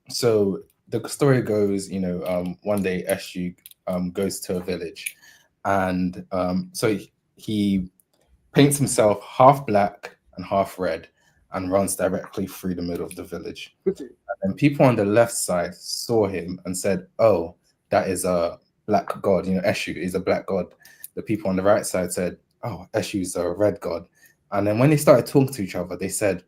So the story goes, one day Eshu goes to a village, and so he paints himself half black and half red and runs directly through the middle of the village. And people on the left side saw him and said, "Oh, that is a black god. Eshu is a black god." The people on the right side said, "Oh, Eshu's a red god." And then when they started talking to each other, they said,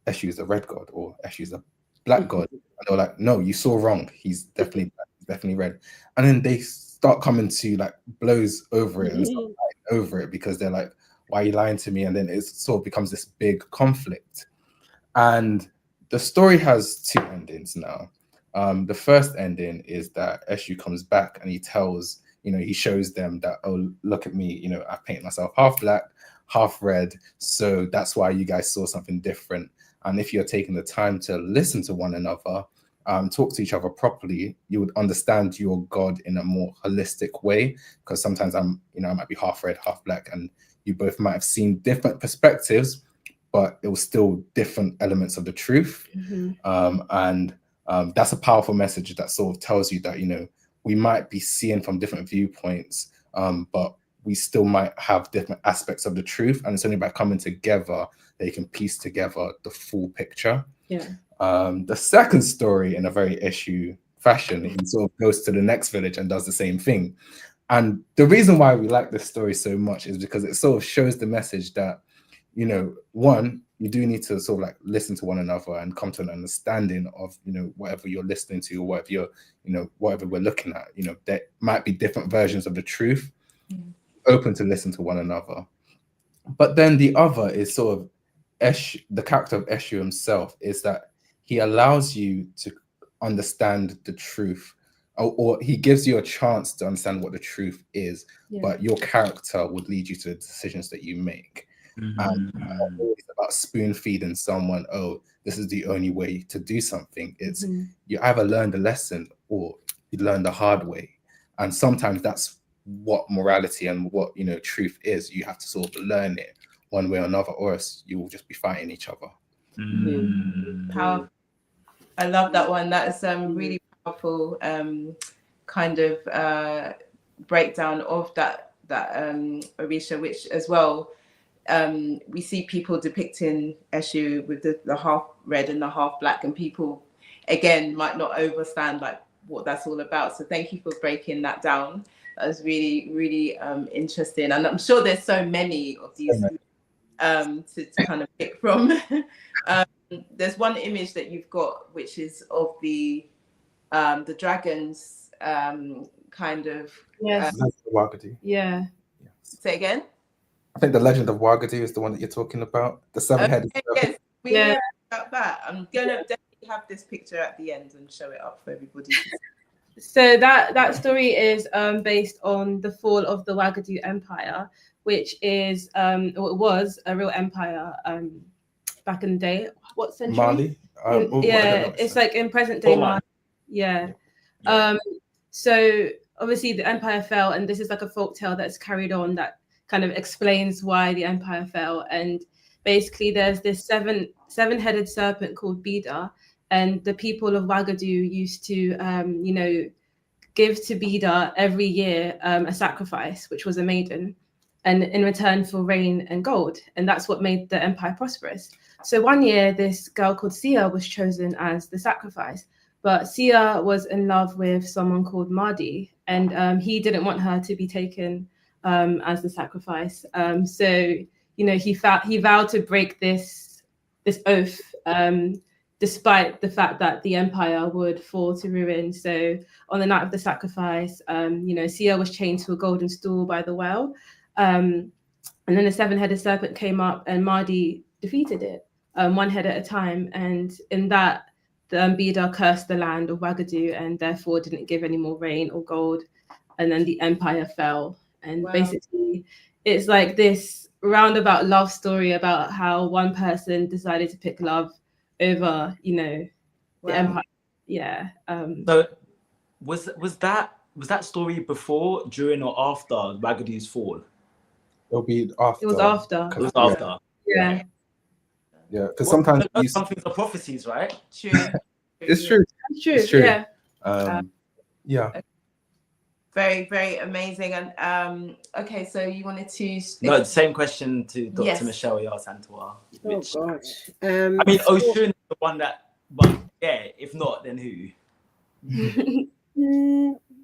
Eshu's a red god or Eshu's a black god. And they were like, no, you saw wrong. He's definitely black, he's definitely red. And then they start coming to like blows over it and start fighting over it because they're like, why are you lying to me? And then it sort of becomes this big conflict. And the story has two endings now. The first ending is that Eshu comes back and he tells, he shows them that, oh, look at me, I paint myself half black, half red. So that's why you guys saw something different. And if you're taking the time to listen to one another, talk to each other properly, you would understand your God in a more holistic way. Because sometimes I might be half red, half black, and you both might have seen different perspectives, but it was still different elements of the truth. And that's a powerful message that sort of tells you that, we might be seeing from different viewpoints, but we still might have different aspects of the truth. And it's only by coming together that you can piece together the full picture. Yeah. The second story, in a very Eshu fashion, he sort of goes to the next village and does the same thing. And the reason why we like this story so much is because it sort of shows the message that, one, you do need to sort of like listen to one another and come to an understanding of, whatever you're listening to or whatever you're, whatever we're looking at, there might be different versions of the truth, open to listen to one another. But then the other is sort of the character of Eshu himself, is that he allows you to understand the truth, or he gives you a chance to understand what the truth is, but your character would lead you to the decisions that you make. And always about spoon feeding someone, oh, this is the only way to do something. It's you either learn the lesson or you learn the hard way. And sometimes that's what morality and what truth is. You have to sort of learn it one way or another, or else you will just be fighting each other. Powerful. I love that one. That is really powerful kind of breakdown of that Orisha, which as well we see people depicting Eshu with the half red and the half black, and people again might not understand like what that's all about. So thank you for breaking that down. That was really, really interesting, and I'm sure there's so many of these to kind of pick from. There's one image that you've got, which is of the dragons kind of. Yes. Yeah. Say again. I think the legend of Wagadu is the one that you're talking about. The seven-headed. Yes, we heard about that. I'm gonna definitely have this picture at the end and show it up for everybody. So that story is based on the fall of the Wagadu Empire, which is it was a real empire back in the day. What century? Mali. It's like in present day Mali. Yeah. So obviously the empire fell, and this is like a folk tale that's carried on that kind of explains why the empire fell. And basically there's this seven-headed serpent called Bida, and the people of Wagadu used to give to Bida every year a sacrifice, which was a maiden, and in return for rain and gold. And that's what made the empire prosperous. So one year this girl called Sia was chosen as the sacrifice, but Sia was in love with someone called Mahdi, and he didn't want her to be taken as the sacrifice. So he vowed to break this oath, despite the fact that the empire would fall to ruin. So on the night of the sacrifice, Sia was chained to a golden stool by the well, and then the seven-headed serpent came up, and Mahdi defeated it one head at a time. And in that, the Bida cursed the land of Wagadu and therefore didn't give any more rain or gold, and then the empire fell. And basically, it's like this roundabout love story about how one person decided to pick love over, the empire. Yeah. So was that story before, during, or after Wagadu's fall? It'll be after. It was after. It was after. Yeah. Yeah, because sometimes some things are prophecies, right? True. It's true. It's true. Yeah. Yeah. Very, very amazing. And okay, so you wanted to... No, the same question to Dr. Yes. Michelle Yarsantua. Oh gosh. I mean, Oshun is the one that, but yeah, if not, then who?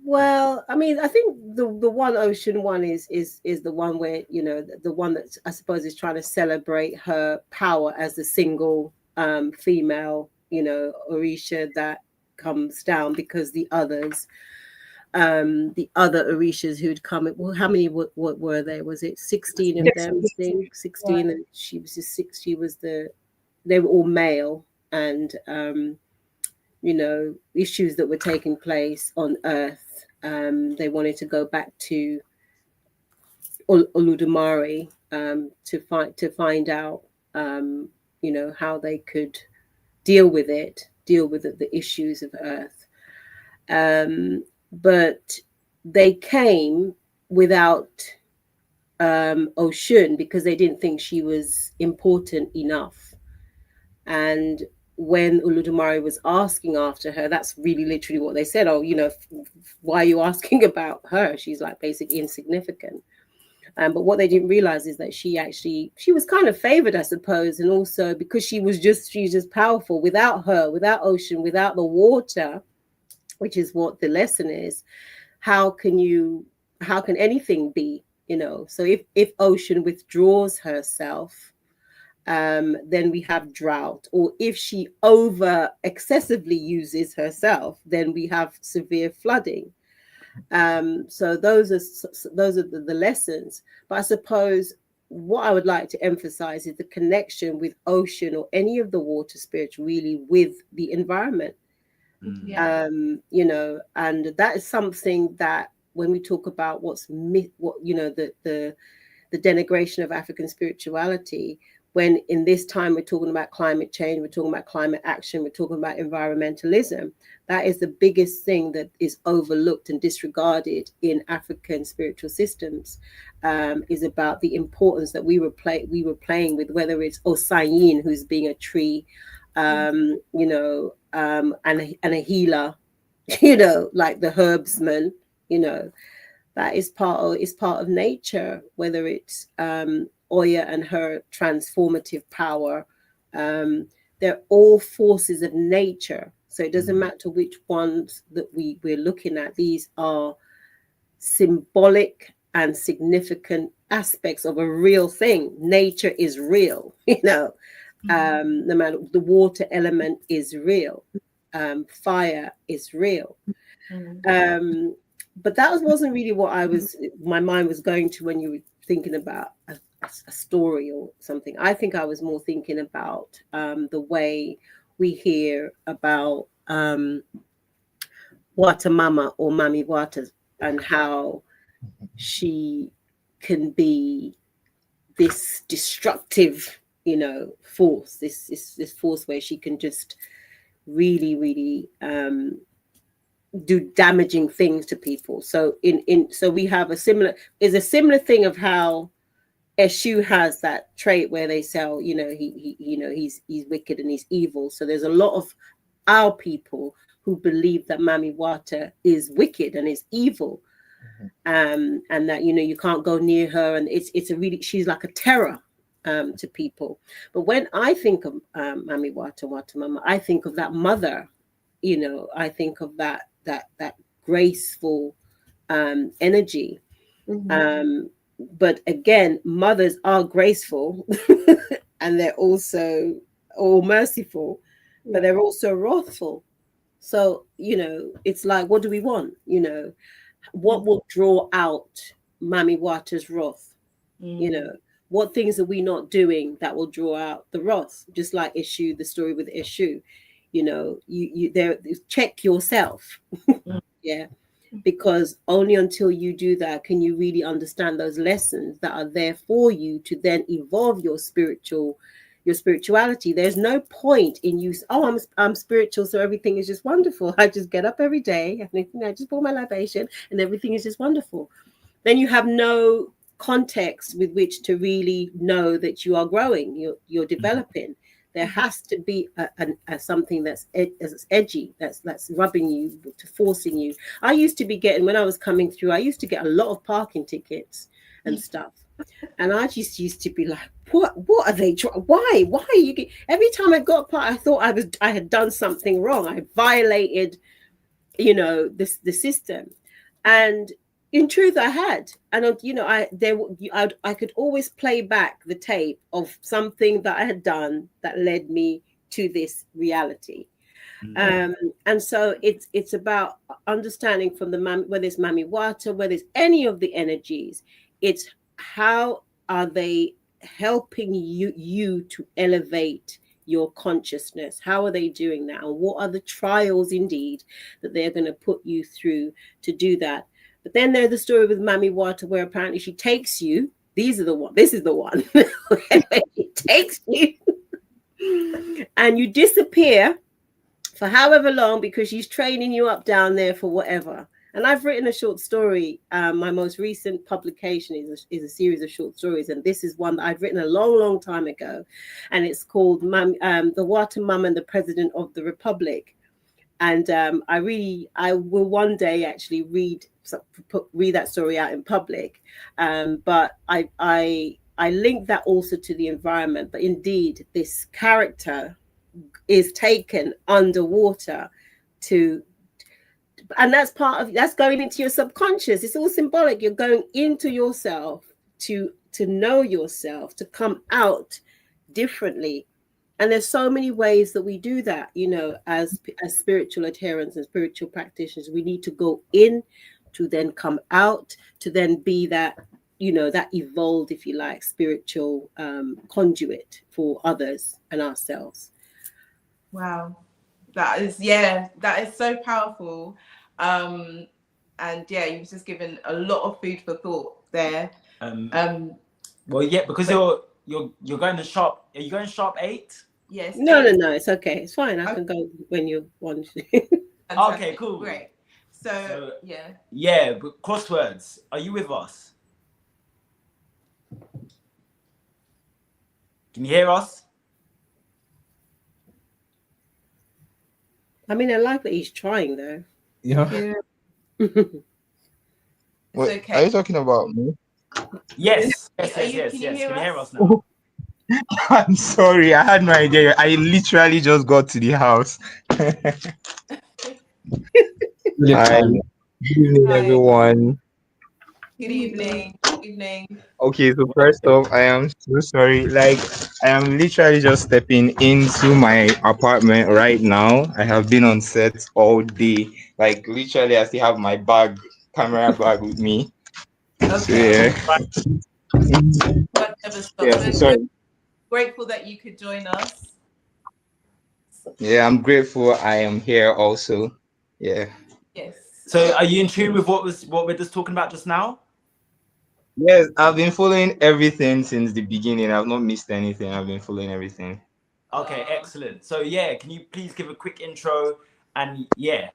Well, I mean, I think the one Ocean one is the one where the one that I suppose is trying to celebrate her power as the single female, Orisha that comes down, because the other Orishas who'd come, well, how many what were there? Was it 16 of them? I think 16, and she was just 6. They were all male, and issues that were taking place on Earth. They wanted to go back to Oludumare to find out, how they could deal with the issues of Earth. But they came without Oshun, because they didn't think she was important enough. And when Oludumare was asking after her, that's really literally what they said. Oh, why are you asking about her? She's like basically insignificant. But what they didn't realize is that she was kind of favored, I suppose. And also because she's just powerful. Without her, without Ocean, without the water, which is what the lesson is, how can anything be, So if Ocean withdraws herself, then we have drought. Or if she excessively uses herself, then we have severe flooding. So those are the lessons. But I suppose what I would like to emphasize is the connection with Ocean or any of the water spirits really with the environment. Yeah. And that is something that when we talk about the denigration of African spirituality, when in this time we're talking about climate change, we're talking about climate action, we're talking about environmentalism, that is the biggest thing that is overlooked and disregarded in African spiritual systems, is about the importance that we were playing with, whether it's Osayin, who's being a tree, and a healer, like the herbsman, that is part of nature, whether it's Oya and her transformative power. They're all forces of nature. So it doesn't matter which ones that we're looking at. These are symbolic and significant aspects of a real thing. Nature is real, no matter, the water element is real. Fire is real. But that wasn't really what my mind was going to when you were thinking about a story or something. I think I was more thinking about the way we hear about Wata Mama or Mami Wata, and how she can be this destructive, force, this force where she can just really, really do damaging things to people. So so we have a similar thing of how Eshu has that trait where they sell, he's wicked and he's evil. So there's a lot of our people who believe that Mami Wata is wicked and is evil, and that you can't go near her, and she's like a terror to people. But when I think of Mami Wata Mama, I think of that mother, I think of that graceful energy. But again, mothers are graceful and they're also all merciful, but they're also wrathful. So, it's like, what do we want? What will draw out Mami Wata's wrath? What things are we not doing that will draw out the wrath? Just like the story with Eshu, you there, check yourself. Yeah. Because only until you do that can you really understand those lessons that are there for you to then evolve your spirituality. There's no point in you, I'm spiritual, so everything is just wonderful. I just get up every day and I just pour my libation and everything is just wonderful. Then you have no context with which to really know that you are growing, you're developing. There has to be a something that's edgy, that's rubbing you, to forcing you. I used to be getting, when I was coming through, I used to get a lot of parking tickets and stuff. And I just used to be like, what are they trying? Why are you get, every time I got part, I thought I had done something wrong. I violated, the system. And in truth, I had, and I could always play back the tape of something that I had done that led me to this reality. And so it's about understanding from the whether it's Mami Wata, whether it's any of the energies, it's how are they helping you to elevate your consciousness? How are they doing that? And what are the trials indeed that they're going to put you through to do that? But then there's the story with Mami Wata, where apparently she takes you. This is the one. She takes you and you disappear for however long because she's training you up down there for whatever. And I've written a short story. My most recent publication is a series of short stories. And this is one that I'd written a long, long time ago. And it's called The Wata Mum and the President of the Republic. And I will one day actually read that story out in public. But I link that also to the environment. But indeed, this character is taken underwater and that's going into your subconscious. It's all symbolic. You're going into yourself to know yourself, to come out differently. And there's so many ways that we do that, as spiritual adherents and spiritual practitioners. We need to go in to then come out, to then be that, that evolved, if you like, spiritual conduit for others and ourselves. Wow. That is so powerful. And yeah, you've just given a lot of food for thought there. Well, yeah, because you're going to sharp. Are you going sharp 8? Yes. No, it's okay. It's fine. I can go when you want to. Okay, cool. Great. So yeah. Yeah, but Crosswordz, are you with us? Can you hear us? I mean, I like that he's trying though. Yeah. What, okay. are you talking about me? Yes. Can you hear us now? I'm sorry, I had no idea. I literally just got to the house. Hi. Good evening, everyone. Good evening. Okay, so first off, I am so sorry. Like, I am literally just stepping into my apartment right now. I have been on set all day. Like, literally, I still have my camera bag with me. Okay. So, yeah. Sorry. Grateful that you could join us. Yeah, I'm grateful I am here also. Yeah. Yes. So are you in tune with what we're just talking about just now? Yes, I've been following everything since the beginning. I've not missed anything. I've been following everything. Okay, excellent. So yeah, can you please give a quick intro? And yeah,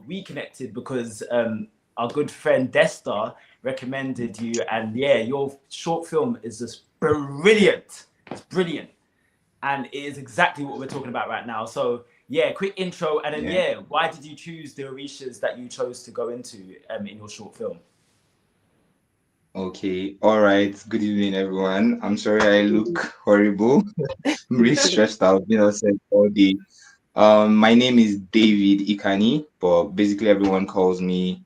we connected because our good friend Desta recommended you, and yeah, your short film is just brilliant. It's brilliant, and it is exactly what we're talking about right now. So yeah, quick intro, and then why did you choose the Orishas that you chose to go into in your short film? Okay, all right. Good evening, everyone. I'm sorry I look horrible. I'm really stressed out. Been outside all day. My name is David Ikani, but basically everyone calls me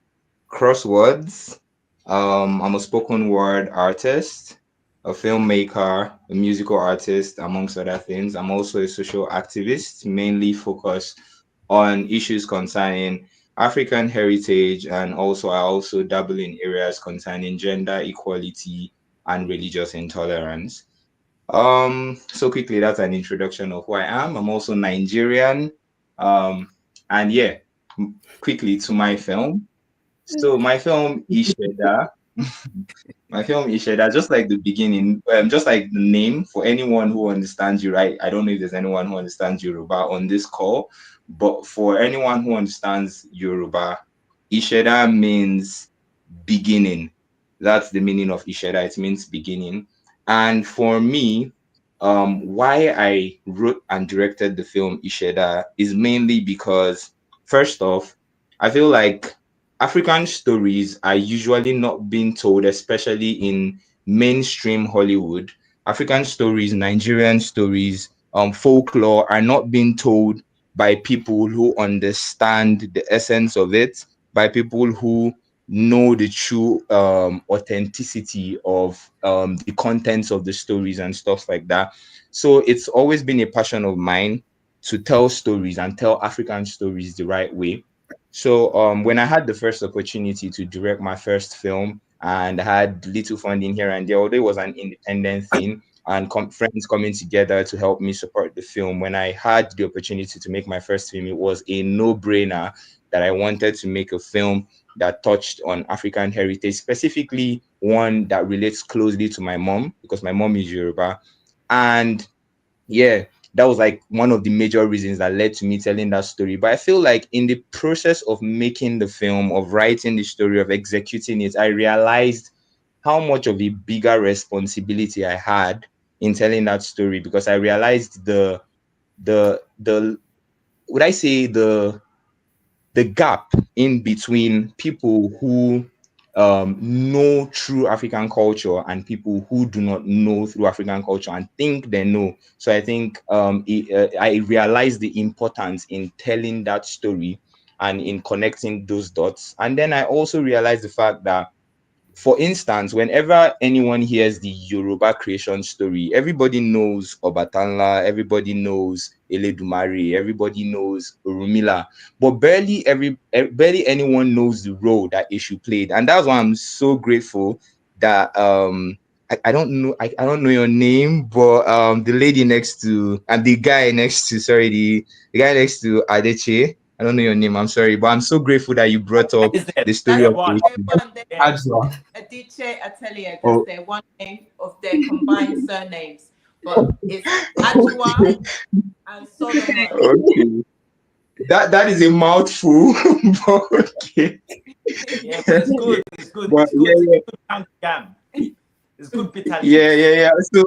Crosswordz. I'm a spoken word artist, a filmmaker, a musical artist, amongst other things. I'm also a social activist, mainly focused on issues concerning African heritage, and also I also dabble in areas concerning gender equality and religious intolerance. So quickly, that's an introduction of who I am. I'm also Nigerian. And yeah, quickly to my film. So my film Isheda, just like the beginning, just like the name, for anyone who understands you, right? I don't know if there's anyone who understands Yoruba on this call, but for anyone who understands Yoruba, Isheda means beginning. That's the meaning of Isheda. It means beginning. And for me, why I wrote and directed the film Isheda is mainly because, first off, I feel like African stories are usually not being told, especially in mainstream Hollywood. African stories, Nigerian stories, folklore are not being told by people who understand the essence of it, by people who know the true authenticity of the contents of the stories and stuff like that. So it's always been a passion of mine to tell stories and tell African stories the right way. So when I had the first opportunity to direct my first film and I had little funding here and there, although it was an independent thing and friends coming together to help me support the film, when I had the opportunity to make my first film, it was a no-brainer that I wanted to make a film that touched on African heritage, specifically one that relates closely to my mom, because my mom is Yoruba. And yeah, that was like one of the major reasons that led to me telling that story. But I feel like in the process of making the film, of writing the story, of executing it, I realized how much of a bigger responsibility I had in telling that story, because I realized the would I say the gap in between people who know true African culture and people who do not know through African culture and think they know. So I think I realized the importance in telling that story and in connecting those dots. And then I also realized the fact that, for instance, whenever anyone hears the Yoruba creation story, everybody knows Obatanla, everybody knows Eledumare, everybody knows Urumila, but barely anyone knows the role that Ishu played. And that's why I'm so grateful that I don't know I don't know your name, but the lady next to and the guy next to the guy next to Adeche. I don't know your name, I'm sorry, but I'm so grateful that you brought up Is there? the story That's of One. their Ishu. one. Yeah. Adiche Atelier. That's Oh, their one name of their combined surnames. But it's Ajua and Solomon. okay. That is a mouthful, but okay. Yeah, but it's good. It's good. But It's good. It's good jam. It's good bitter yeah, leaves. yeah, yeah. So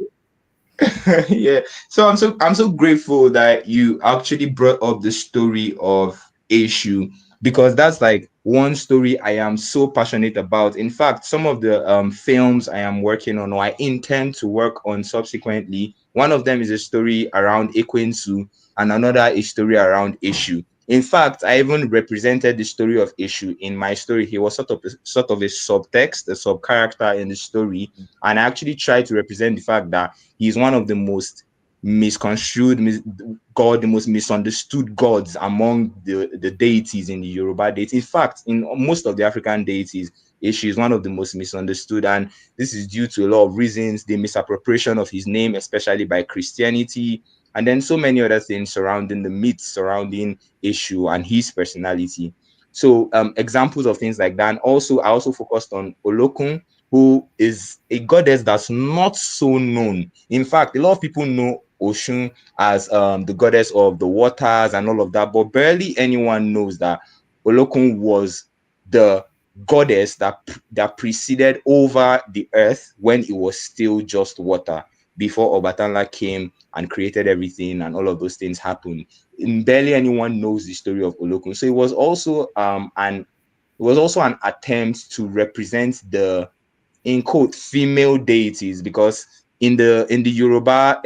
yeah, so I'm so grateful that you actually brought up the story of Eshu, because that's like one story I am so passionate about. In fact, some of the films I am working on or I intend to work on subsequently, one of them is a story around Ekwensu and another a story around Eshu. In fact, I even represented the story of Eshu in my story. He was sort of a subtext, a sub character in the story, and I actually tried to represent the fact that he's one of the most misconstrued the most misunderstood gods among the deities in the Yoruba deities. In fact, in most of the African deities, Eshu is one of the most misunderstood, and this is due to a lot of reasons: the misappropriation of his name, especially by Christianity, and then so many other things surrounding the myths surrounding Eshu and his personality. So examples of things like that. And also I also focused on Olokun, who is a goddess that's not so known. In fact, a lot of people know Oshun as the goddess of the waters and all of that, but barely anyone knows that Olokun was the goddess that preceded over the earth when it was still just water, before Obatanla came and created everything and all of those things happened. And barely anyone knows the story of Olokun. So it was also an attempt to represent the, in quote, female deities, because in the Yoruba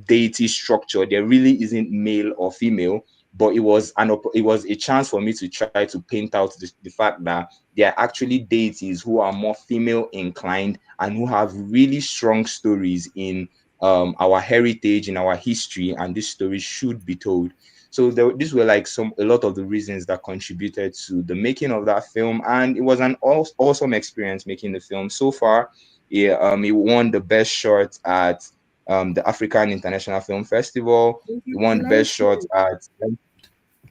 deity structure there really isn't male or female, but it was a chance for me to try to paint out the fact that there are actually deities who are more female inclined and who have really strong stories in our heritage, in our history, and these stories should be told. So these were like a lot of the reasons that contributed to the making of that film, and it was an awesome experience making the film. So far, yeah, it won the best short at the African International Film Festival. It won the best short at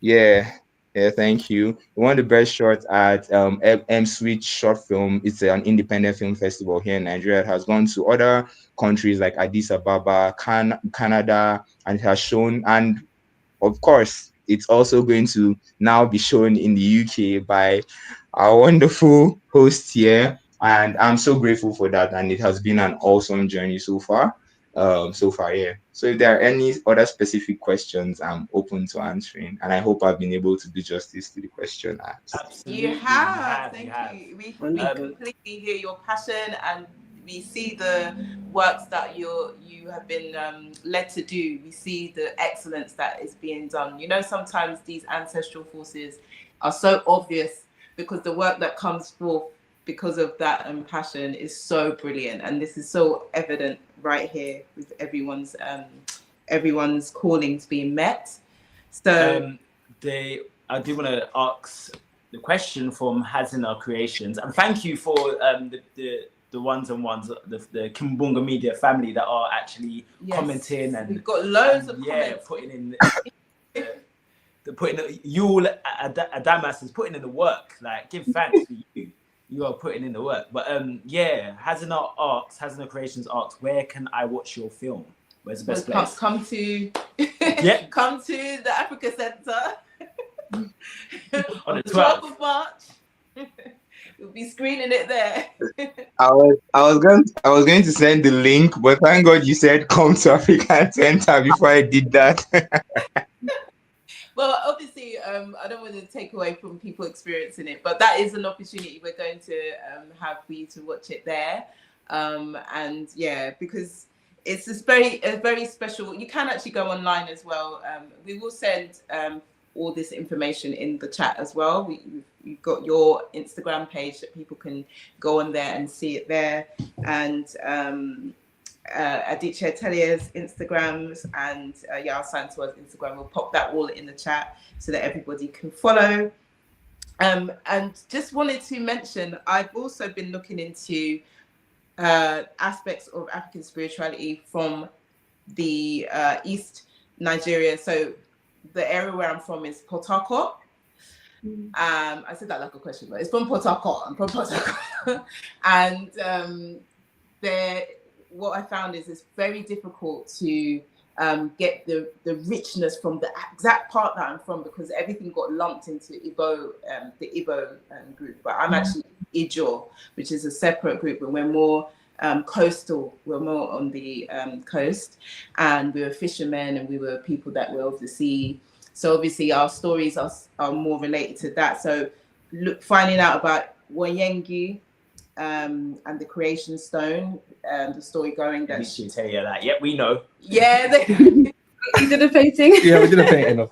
yeah. Yeah, thank you. We won the best short at M Switch Short Film. It's an independent film festival here in Nigeria. It has gone to other countries like Addis Ababa, Canada, and it has shown. And of course, it's also going to now be shown in the UK by our wonderful host here. And I'm so grateful for that. And it has been an awesome journey so far. Yeah. So if there are any other specific questions, I'm open to answering. And I hope I've been able to do justice to the question asked. Absolutely. You have. You Thank have. you. We Wonderful. completely hear your passion, and we see the works that you have been led to do. We see the excellence that is being done. You know, sometimes these ancestral forces are so obvious because the work that comes forth because of that passion is so brilliant, and this is so evident right here with everyone's callings being met. So I do want to ask the question from Hazina Creations, and thank you for the ones and ones, the Kimbunga Media family that are actually commenting, and we've got loads of comments. Putting in Yul Adamas is putting in the work. Like, give thanks for you. You are putting in the work. But Hazina Creations asks, where can I watch your film? Where's the best place? Come to come to the Africa Centre on the 12th of March. We'll be screening it there. I was going to send the link, but thank God you said come to African Center before I did that. Well, obviously, I don't want to take away from people experiencing it, but that is an opportunity we're going to have for you to watch it there. And yeah, because it's just a very special. You can actually go online as well. We will send all this information in the chat as well. We've got your Instagram page that people can go on there and see it there, and Adichie Tellier's Instagrams and Yao Santua's Instagram. We'll pop that all in the chat so that everybody can follow. And just wanted to mention, I've also been looking into aspects of African spirituality from the East Nigeria. So the area where I'm from is Port Harcourt. I said that like a question, but it's from Port Harcourt. I'm from Port Harcourt. And what I found is it's very difficult to get the richness from the exact part that I'm from, because everything got lumped into Igbo, the Igbo group. But I'm actually Ijo, which is a separate group, and we're more coastal. We're more on the coast, and we were fishermen, and we were people that were of the sea. So obviously our stories are more related to that. So finding out about Wayengi and the creation stone, the story going that... We should tell you that. Yep, we know. Yeah. You did a painting? Yeah, we did a painting of.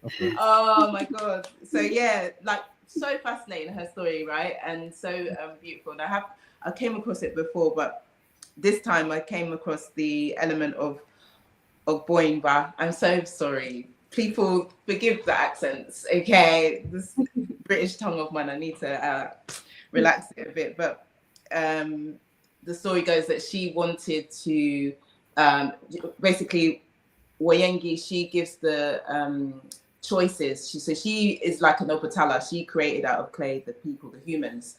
Okay. Oh my God. So yeah, like so fascinating, her story, right? And so beautiful. And I came across it before, but this time I came across the element of Boimba. I'm so sorry. People forgive the accents, okay? This British tongue of mine, I need to relax it a bit. But the story goes that she wanted to, basically, Wayengi, she gives the choices. She is like an Obatala. She created out of clay the people, the humans.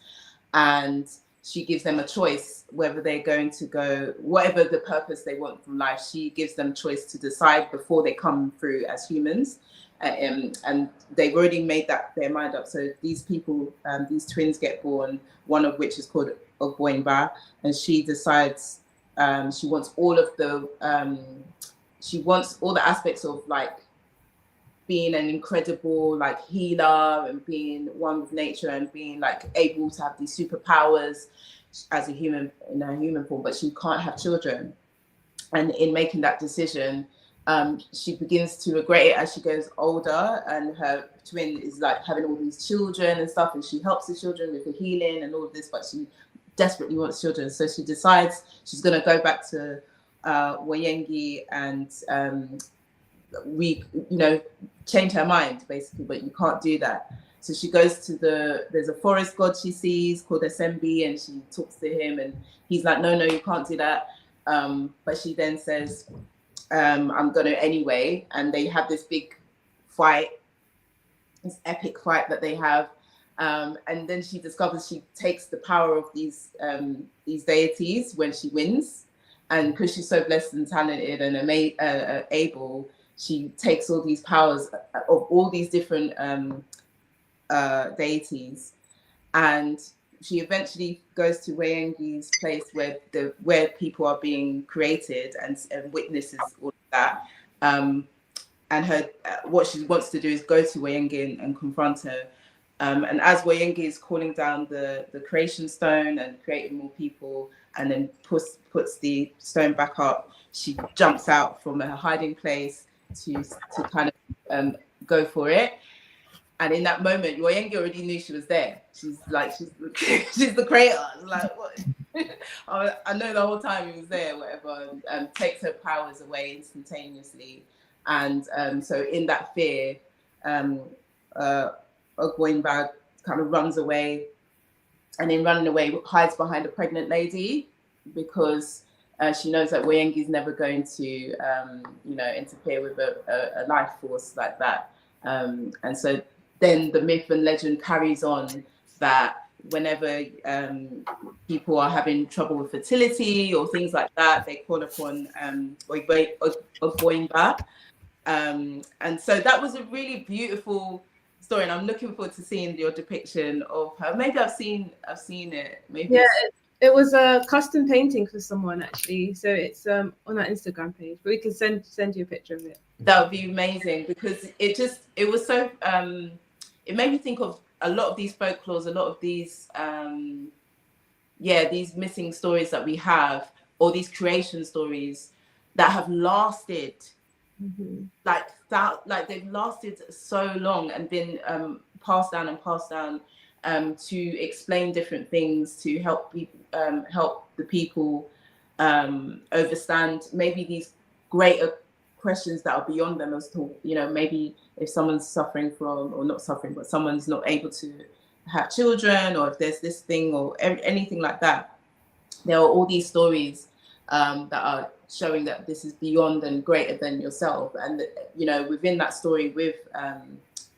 And she gives them a choice whether they're going to go, whatever the purpose they want from life, she gives them choice to decide before they come through as humans. And they've already made their mind up. So these people, these twins get born, one of which is called Ogboinba, and she decides she wants all of the, she wants all the aspects of like being an incredible like healer and being one with nature and being like able to have these superpowers as a human in a human form, but she can't have children. And in making that decision, she begins to regret it as she goes older, and her twin is like having all these children and stuff, and she helps the children with the healing and all of this, but she desperately wants children. So she decides she's going to go back to Wayengi and change her mind basically, but you can't do that. So she goes to there's a forest god she sees called Esembi, and she talks to him, and he's like, no, you can't do that. But she then says, I'm gonna anyway. And they have this big fight, this epic fight that they have. And then she discovers she takes the power of these deities when she wins. And because she's so blessed and talented and able, she takes all these powers of all these different deities, and she eventually goes to Wayengi's place where people are being created and witnesses all of that. And her what she wants to do is go to Wayengi and confront her. And as Wayengi is calling down the creation stone and creating more people, and then puts the stone back up, she jumps out from her hiding place to kind of go for it. And in that moment, Woyengi already knew she was there. She's she's the creator. I was like, what? I know the whole time he was there, whatever, and takes her powers away instantaneously. And so in that fear, Ogboinba kind of runs away, and in running away hides behind a pregnant lady, because she knows that Woyengi is never going to, interfere with a life force like that. And so then the myth and legend carries on that whenever people are having trouble with fertility or things like that, they call upon Ogboinba. And so that was a really beautiful story, and I'm looking forward to seeing your depiction of her. Maybe I've seen it. Maybe it was a custom painting for someone actually, so it's on our Instagram page, but we can send you a picture of it. That would be amazing, because it was so it made me think of a lot of these folklores, a lot of these these missing stories that we have, or these creation stories that have lasted like they've lasted so long and been passed down to explain different things, to help people, help the people understand maybe these greater questions that are beyond them, as to, maybe if someone's suffering from, or not suffering, but someone's not able to have children, or if there's this thing or anything like that. There are all these stories that are showing that this is beyond and greater than yourself. And, within that story with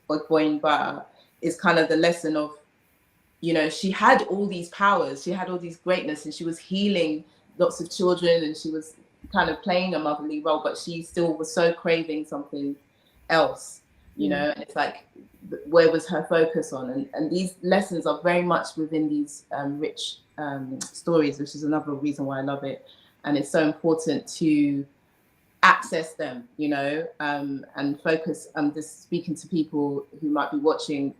Ogboinba is kind of the lesson of, she had all these powers, she had all these greatness, and she was healing lots of children, and she was kind of playing a motherly role, but she still was so craving something else, and it's like, where was her focus on? And these lessons are very much within these rich stories, which is another reason why I love it. And it's so important to access them, and focus. I'm just speaking to people who might be watching,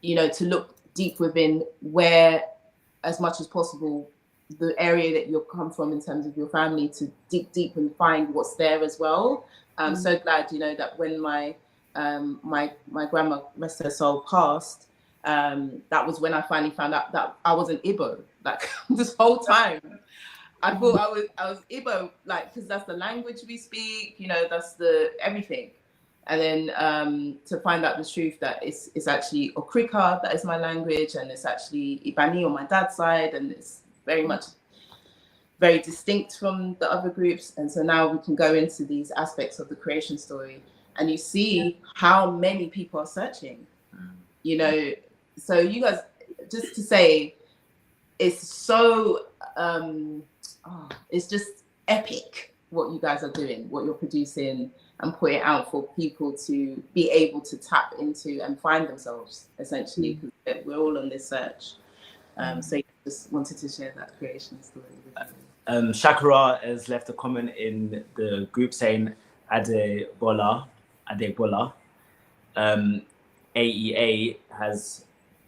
to look deep within, where, as much as possible, the area that you come from in terms of your family, to dig deep and find what's there as well. I'm so glad, that when my grandma, rest her soul, passed, that was when I finally found out that I was an Igbo. Like, this whole time I thought I was Igbo, like, because that's the language we speak, that's the everything. And then to find out the truth that it's actually Okrika, that is my language, and it's actually Ibani on my dad's side, and it's very distinct from the other groups. And so now we can go into these aspects of the creation story, and you see how many people are searching, So you guys, just to say, it's so it's just epic what you guys are doing, what you're producing, and put it out for people to be able to tap into and find themselves, essentially, because we're all on this search. So just wanted to share that creation story with you. Shakira has left a comment in the group saying Adebola. AEA has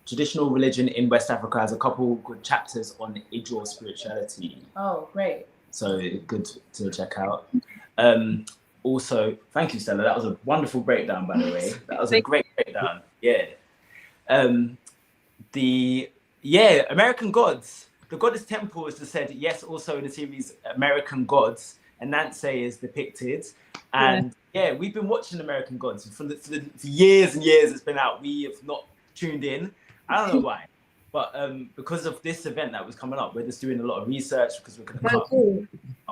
traditional religion in West Africa has a couple good chapters on Ijo spirituality. Oh, great. So good to check out. Also, thank you, Stella. That was a wonderful breakdown, by the way. That was a great breakdown. Yeah. American Gods. The Goddess Temple, as I said, yes, also in the series American Gods, and Nancy is depicted. And we've been watching American Gods for years and years. It's been out. We have not tuned in. I don't know why, but because of this event that was coming up, we're just doing a lot of research, because we're going to come up with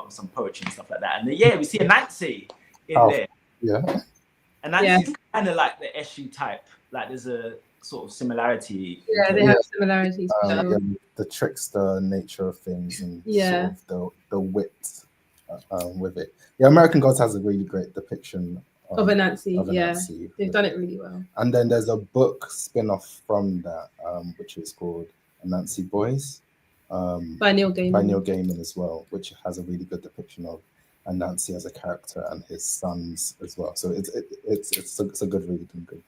some poetry and stuff like that. And we see a Nancy in there. Yeah. And Nancy's kind of like the Eshu type. Like, there's a sort of similarity. Yeah, they have similarities. The trickster nature of things, and sort of the wit with it. Yeah, American Gods has a really great depiction of Anansi. They've done it really well. And then there's a book spin-off from that, which is called Anansi Boys, by Neil Gaiman as well, which has a really good depiction of Anansi as a character and his sons as well. So it's a good read and good.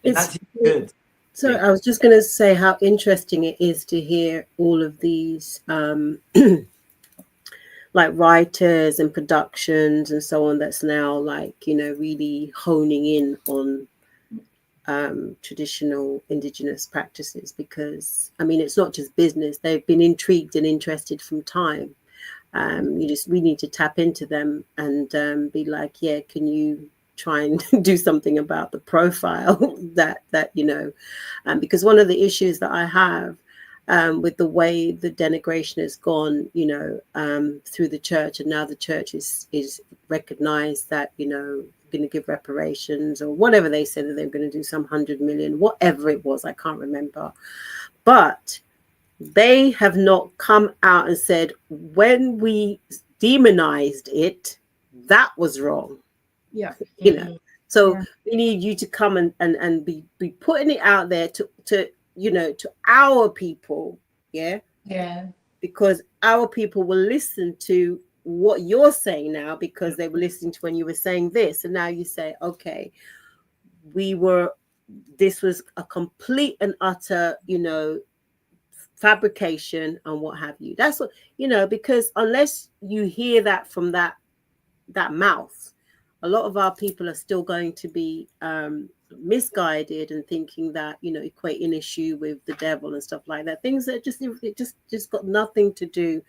It's good. So I was just going to say how interesting it is to hear all of these like writers and productions and so on, that's now like, really honing in on traditional indigenous practices, because I mean, it's not just business. They've been intrigued and interested from time. We need to tap into them and be like, yeah, can you try and do something about the profile that because one of the issues that I have with the way the denigration has gone, through the church, and now the church is recognized that, going to give reparations or whatever they said, that they're going to do some 100 million, whatever it was, I can't remember. But they have not come out and said, when we demonized it, that was wrong. Yeah. So we need you to come and be putting it out there to our people. Yeah. Because our people will listen to what you're saying now, because they were listening to when you were saying this, and now you say, okay, this was a complete and utter, fabrication and what have you. That's what, because unless you hear that from that mouth, a lot of our people are still going to be misguided and thinking that, equating issue with the devil and stuff like that, things that just got nothing to do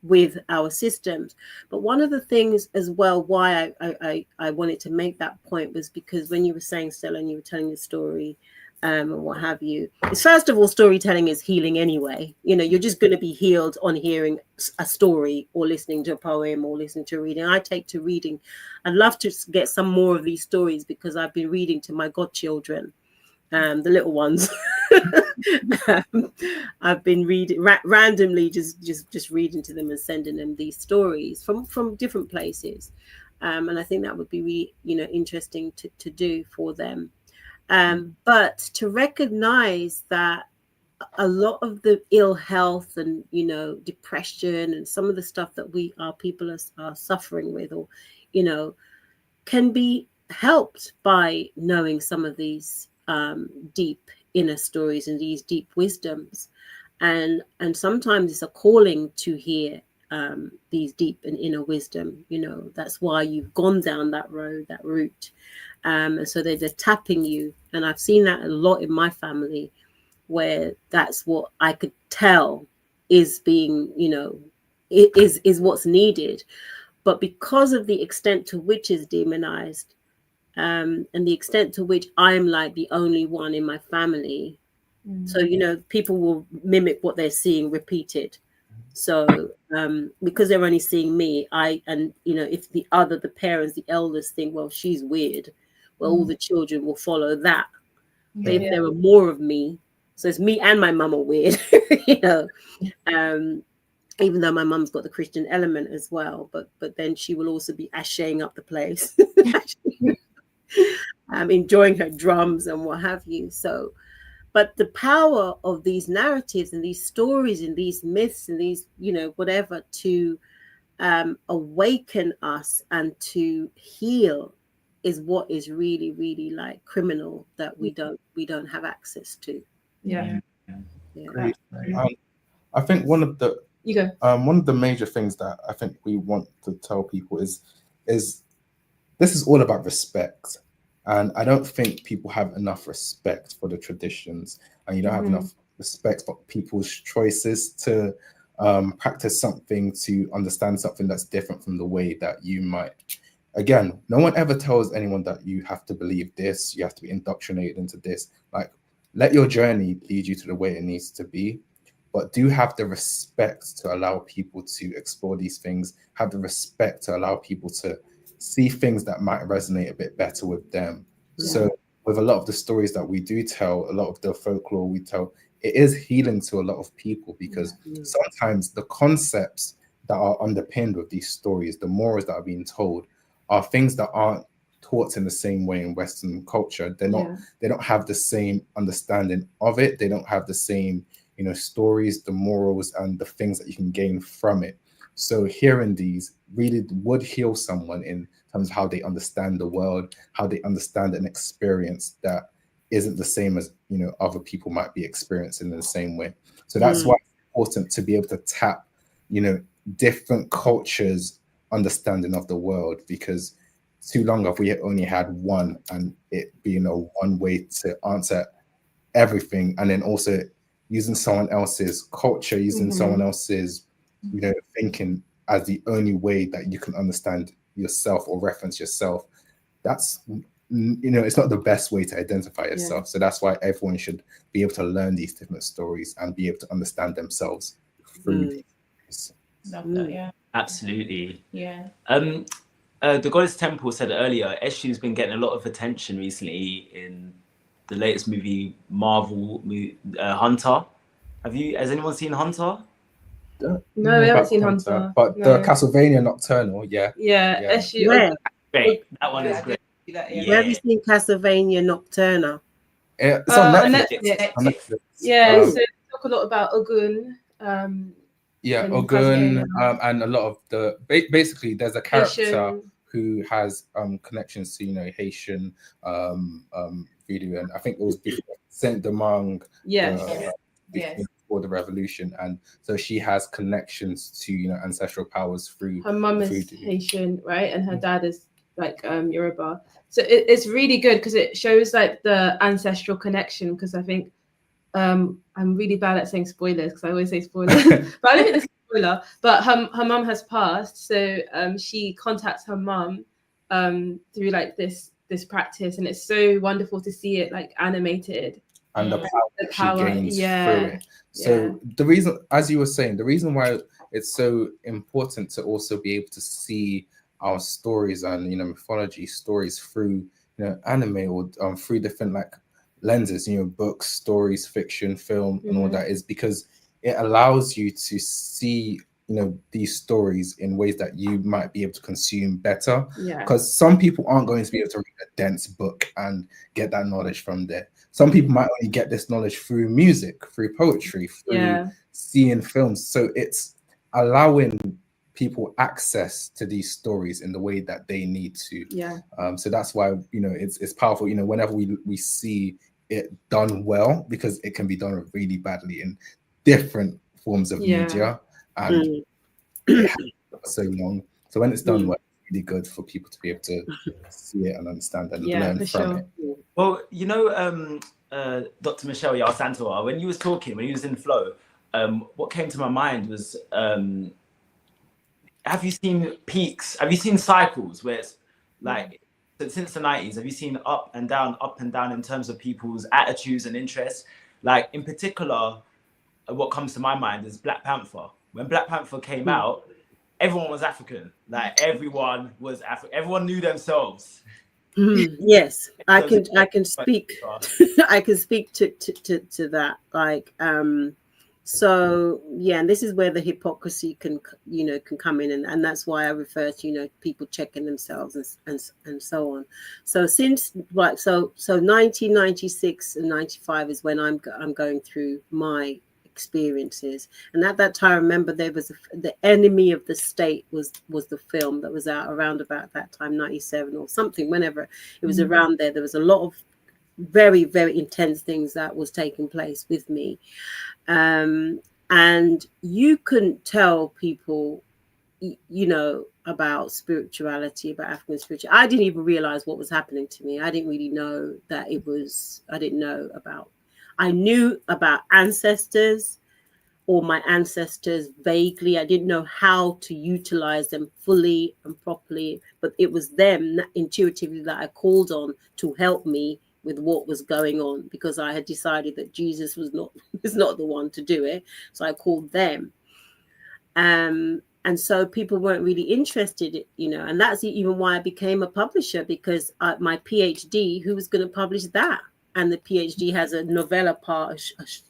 with our systems. But one of the things as well why I wanted to make that point was because when you were saying, Stella, and you were telling your story and what have you, it's, first of all, storytelling is healing anyway. You're just going to be healed on hearing a story or listening to a poem or listening to a reading. I take to reading. I'd love to get some more of these stories, because I've been reading to my godchildren, the little ones. I've been reading randomly, just reading to them and sending them these stories from different places, and I think that would be really interesting to do for them. But to recognize that a lot of the ill health and depression and some of the stuff that our people are suffering with, or can be helped by knowing some of these deep inner stories and these deep wisdoms, and sometimes it's a calling to hear these deep and inner wisdom. That's why you've gone down that route, and so they're tapping you. And I've seen that a lot in my family, where that's what I could tell is being, is what's needed. But because of the extent to which is demonized, and the extent to which I'm like the only one in my family. So, people will mimic what they're seeing repeated. So because they're only seeing me, if the parents, the elders think, well, she's weird, well, all the children will follow that. But if there are more of me, so it's me and my mum are weird, even though my mum's got the Christian element as well, but then she will also be ashaying up the place. Enjoying her drums and what have you. So, but the power of these narratives and these stories and these myths and these, whatever, to awaken us and to heal is what is really, really like criminal, that we don't have access to. Great. I think one of the major things that I think we want to tell people is this is all about respect. And I don't think people have enough respect for the traditions, and you don't have enough respect for people's choices to practice something, to understand something that's different from the way that you might. Again, no one ever tells anyone that you have to believe this, you have to be indoctrinated into this. Like, let your journey lead you to the way it needs to be, but do have the respect to allow people to explore these things, have the respect to allow people to see things that might resonate a bit better with them. So with a lot of the stories that we do tell, a lot of the folklore we tell, it is healing to a lot of people, because sometimes the concepts that are underpinned with these stories, the morals that are being told, are things that aren't taught in the same way in Western culture. They don't have the same understanding of it. They don't have the same, stories, the morals, and the things that you can gain from it. So hearing these really would heal someone in terms of how they understand the world, how they understand an experience that isn't the same as, other people might be experiencing in the same way. So that's why it's important to be able to tap, different cultures' understanding of the world, because too long have we only had one, and it being a one way to answer everything, and then also using someone else's culture, using someone else's, you know, thinking as the only way that you can understand yourself or reference yourself. That's, you know, it's not the best way to identify yourself. So that's why everyone should be able to learn these different stories and be able to understand themselves through these. Love that, yeah. Absolutely. Yeah. The Goddess Temple said earlier, Eshu's been getting a lot of attention recently in the latest movie, Marvel Hunter. Has anyone seen Hunter? No, we haven't seen Hunter. But the Castlevania Nocturnal, Yeah, Eshu. Where? Great. That one is great. Where have you seen Castlevania Nocturna? It's on Netflix. On Netflix. Yeah, so they talk a lot about Ogun. Ogun, and a lot of the basically there's a character Haitian, who has connections to, you know, Haitian voodoo, and I think it was before Saint Domingue. Before the revolution, and so she has connections to, you know, ancestral powers through her mum is Haitian, right, and her dad is like Yoruba. So it's really good because it shows like the ancestral connection. Because I think I'm really bad at saying spoilers because I always say spoilers, but I don't think it's a spoiler. But her mum has passed, so she contacts her mum through like this practice, and it's so wonderful to see it like animated. And the power she gains through it. So the reason, as you were saying, the reason why it's so important to also be able to see our stories and, you know, mythology stories through, you know, anime or through different like lenses, you know, books, stories, fiction, film, and all that, is because it allows you to see, you know, these stories in ways that you might be able to consume better. Because some people aren't going to be able to read a dense book and get that knowledge from there. Some people might only get this knowledge through music, through poetry, through seeing films. So it's allowing people access to these stories in the way that they need to. So that's why, you know, it's powerful, you know, whenever we see it done well, because it can be done really badly in different forms of media, and it has so long. So when it's done well, it's really good for people to be able to see it and understand and learn from it. Well, you know, Dr. Michelle Yarsantoa, when you was talking, when you was in flow, what came to my mind was, have you seen Pics? Have you seen cycles where it's like, since the 90s, have you seen up and down in terms of people's attitudes and interests? Like in particular, what comes to my mind is Black Panther. When Black Panther came out, everyone was African. Like everyone was African. Everyone knew themselves. Yes, I can speak. I can speak to that. Like, so yeah, and this is where the hypocrisy can come in, and that's why I refer to, you know, people checking themselves and so on. So since so 1996 and 95 is when I'm going through my experiences, and at that time I remember there was The Enemy of the State was the film that was out around about that time, 97 or something, whenever it was around there. There was a lot of very, very intense things that was taking place with me, and you couldn't tell people, you know, about spirituality, about African spirituality. I didn't even realize what was happening to me. I didn't really know that it was, I knew about ancestors, or my ancestors vaguely. I didn't know how to utilize them fully and properly, but it was them intuitively that I called on to help me with what was going on, because I had decided that Jesus was not the one to do it. So I called them. And so people weren't really interested, you know, and that's even why I became a publisher, because my PhD, who was going to publish that? And the PhD has a novella part,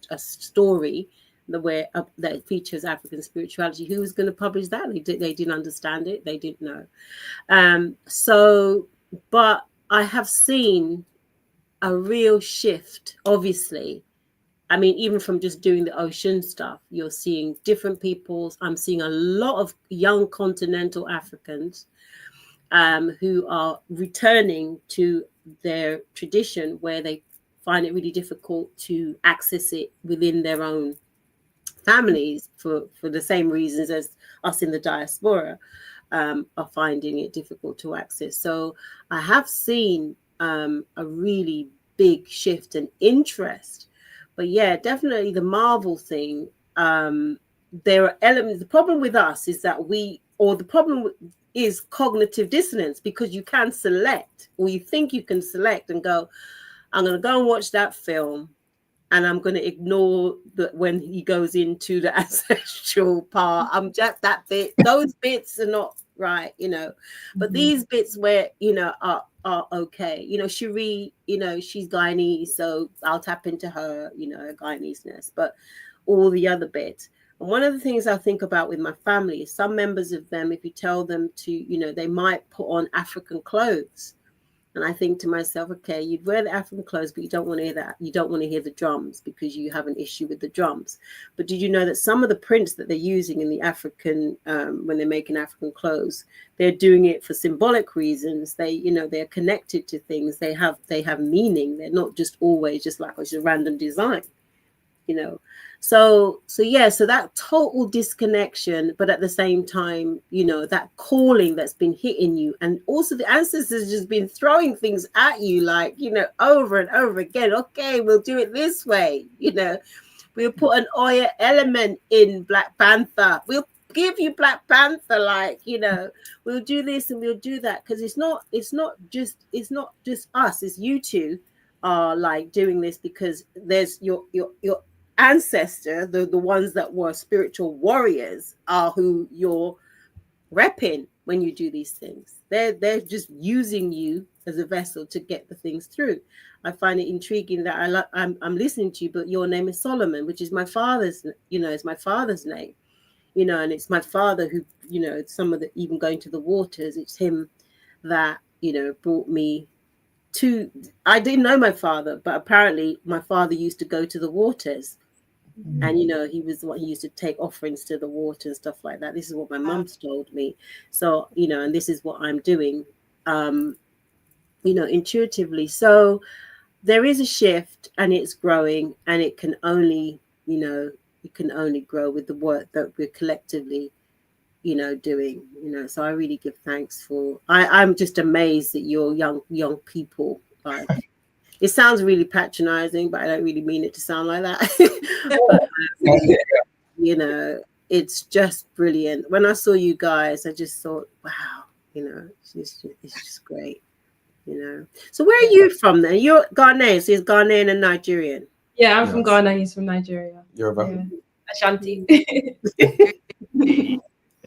a story that features African spirituality. Who was going to publish that? They didn't understand it. They didn't know. But I have seen a real shift, obviously. I mean, even from just doing the ocean stuff, you're seeing different peoples. I'm seeing a lot of young continental Africans who are returning to their tradition, where they find it really difficult to access it within their own families for the same reasons as us in the diaspora. are finding it difficult to access. So I have seen a really big shift and interest. But yeah, definitely the Marvel thing. There are elements. The problem with us is that the problem is cognitive dissonance, because you can select, or you think you can select and go, I'm going to go and watch that film, and I'm going to ignore that when he goes into the ancestral part. I'm just that bit. Those bits are not right, you know. But these bits where, you know, are okay. You know, Cherie, you know, she's Guyanese, so I'll tap into her, you know, her Guyanese-ness. But all the other bits. And one of the things I think about with my family is some members of them, if you tell them to, you know, they might put on African clothes. And I think to myself, okay, you'd wear the African clothes, but you don't want to hear that. You don't want to hear the drums because you have an issue with the drums. But did you know that some of the prints that they're using in the African, when they're making African clothes, they're doing it for symbolic reasons. They, you know, they're connected to things. They have meaning. They're not just always just like a random design, you know. So yeah, so that total disconnection, but at the same time, you know, that calling that's been hitting you, and also the ancestors just been throwing things at you, like, you know, over and over again. Okay, we'll do it this way, you know, we'll put an Oya element in Black Panther, we'll give you Black Panther, like, you know, we'll do this and we'll do that, because it's not just us, it's you two are like doing this, because there's your ancestor, the ones that were spiritual warriors, are who you're repping when you do these things. They're just using you as a vessel to get the things through. I find it intriguing that I'm listening to you, but your name is Solomon, which is my father's, you know, it's my father's name, you know, and it's my father who, you know, some of the, even going to the waters, it's him that, you know, brought me to, I didn't know my father, but apparently my father used to go to the waters. And, you know, he was the one who used to take offerings to the water and stuff like that. This is what my mum's told me. So, you know, and this is what I'm doing, you know, intuitively. So there is a shift, and it's growing, and it can only, you know, it can only grow with the work that we're collectively, you know, doing, you know. So I really give thanks for, I'm just amazed that you're young people, like, it sounds really patronizing, but I don't really mean it to sound like that. You know, it's just brilliant. When I saw you guys, I just thought, wow, you know, it's just great, you know. So where are you from then? You're Ghanaian, so he's Ghanaian and Nigerian. Yeah, I'm from Ghana, he's from Nigeria. Yoruba. Yeah. Ashanti.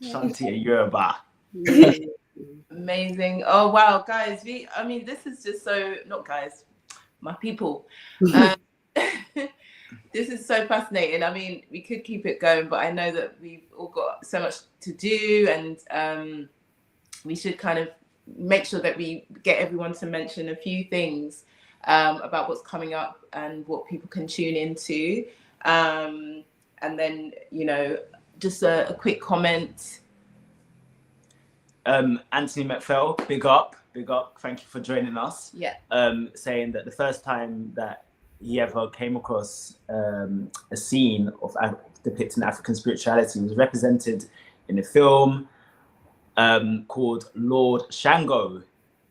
Ashanti and Yoruba. Amazing. Oh, wow, guys. I mean, this is just so, not guys, my people. This is so fascinating. I mean, we could keep it going, but I know that we've all got so much to do, and we should kind of make sure that we get everyone to mention a few things about what's coming up and what people can tune into. And then, you know, just a quick comment. Anthony McPhail, big up. Thank you for joining us. Yeah. Saying that the first time that he ever came across a scene of depicting African spirituality was represented in a film called Lord Shango.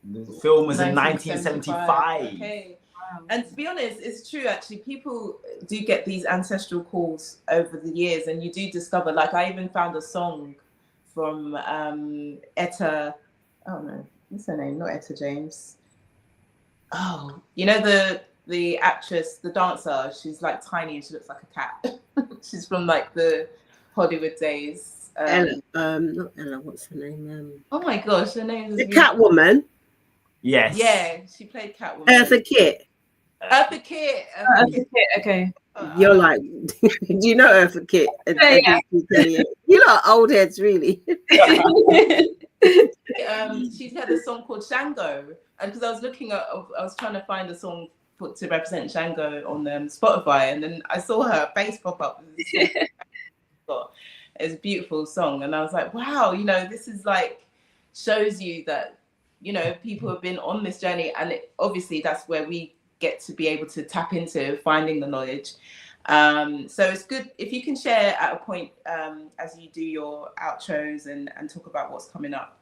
The film was in 1975. Okay. Wow. And to be honest, it's true, actually. People do get these ancestral calls over the years, and you do discover, like, I even found a song from Etta, oh no, what's her name? Not Etta James. Oh, you know the actress, the dancer, she's like tiny and she looks like a cat. She's from like the Hollywood days. Ella, not Ella, what's her name? Oh my gosh, her name is the Catwoman. Yes. Yeah, she played Catwoman. Eartha Kitt. Eartha Kitt. Okay. You're like, do you know Eartha Kitt? Yeah. You're like old heads, really. She's had a song called Shango, and because I was trying to find a song to represent Shango on Spotify, and then I saw her face pop up. It's a beautiful song, and I was like, wow, you know, this is like, shows you that, you know, people have been on this journey, and obviously that's where we get to be able to tap into finding the knowledge. So it's good if you can share at a point as you do your outros and talk about what's coming up.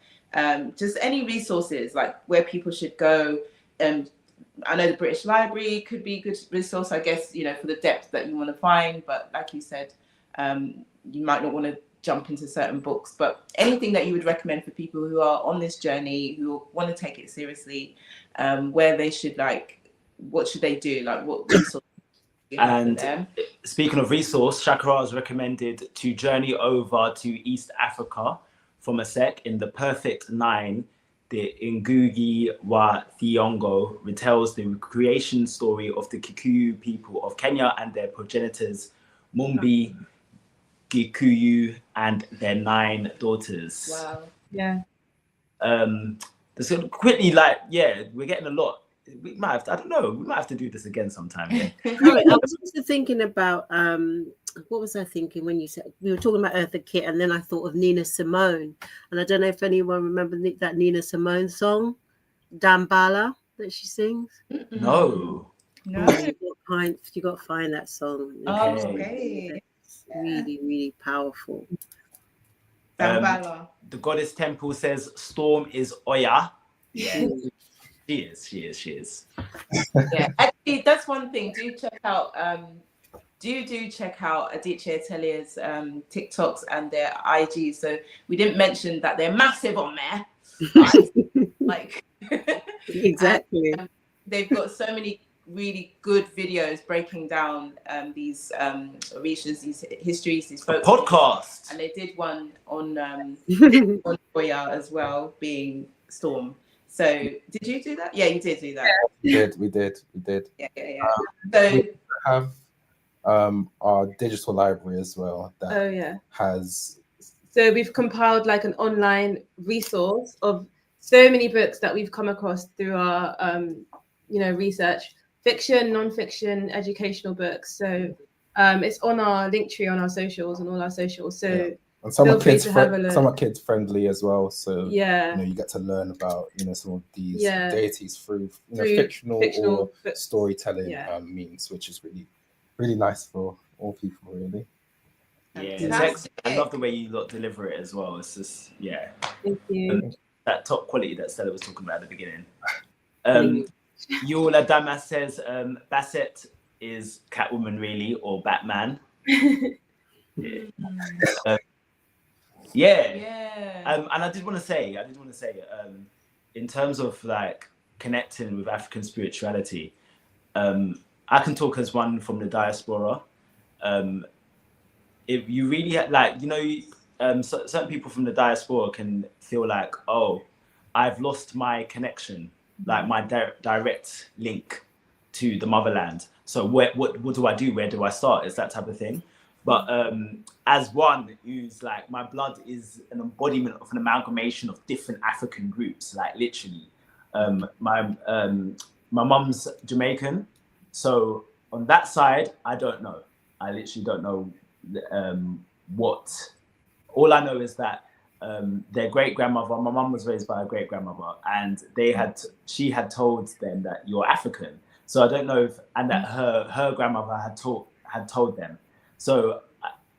Just any resources like where people should go. I know the British Library could be a good resource, I guess, you know, for the depth that you want to find. But like you said, you might not want to jump into certain books. But anything that you would recommend for people who are on this journey, who want to take it seriously, where they should, like, what should they do? Like, what resources? And speaking of resource, Shakara has recommended to journey over to East Africa from a sec in The Perfect Nine. The Ngugi wa Thiong'o retells the creation story of the Kikuyu people of Kenya and their progenitors, Mumbi, Gikuyu, and their 9 daughters. Wow. Yeah. There's quickly, like, yeah, we're getting a lot. We might have to, I don't know, we might have to do this again sometime. Yeah. I was also thinking about what was I thinking when you said we were talking about Eartha Kitt, and then I thought of Nina Simone, and I don't know if anyone remembers that Nina Simone song, Dambala, that she sings. No. No. You got to find that song. Oh, okay. It's really, really powerful. Dambala. The Goddess Temple says Storm is Oya. Yeah. She is. Yeah, actually, that's one thing. Do check out check out Adichie Atelier's TikToks and their IG. So we didn't mention that they're massive on there. Like exactly. And, they've got so many really good videos breaking down these Orishas, these histories, these folk podcasts. And they did one on Oya as well, being Storm. So did you do that? Yeah, you did do that. Yeah, we did. Yeah. So we have our digital library as well that has. So we've compiled like an online resource of so many books that we've come across through our research, fiction, non-fiction, educational books. So it's on our Linktree on our socials and all our socials. So and some are kids friendly as well. So you get to learn about some of these deities through fictional or books. Storytelling means, which is really, really nice for all people, really. Yeah, it's excellent. I love the way you deliver it as well. It's just Thank you. That top quality that Stella was talking about at the beginning. Yola Damas says Bassett is Catwoman, really, or Batman. And I did want to say, in terms of like connecting with African spirituality, I can talk as one from the diaspora. If you really certain people from the diaspora can feel like, oh, I've lost my connection, like my direct link to the motherland. So what do I do? Where do I start? It's that type of thing. But as one who's like, my blood is an embodiment of an amalgamation of different African groups, like literally. My mum's Jamaican. So on that side, I don't know. I literally don't know what. All I know is that their great-grandmother, my mum was raised by a great-grandmother, and she had told them that you're African. So I don't know if, and that her grandmother had told them. So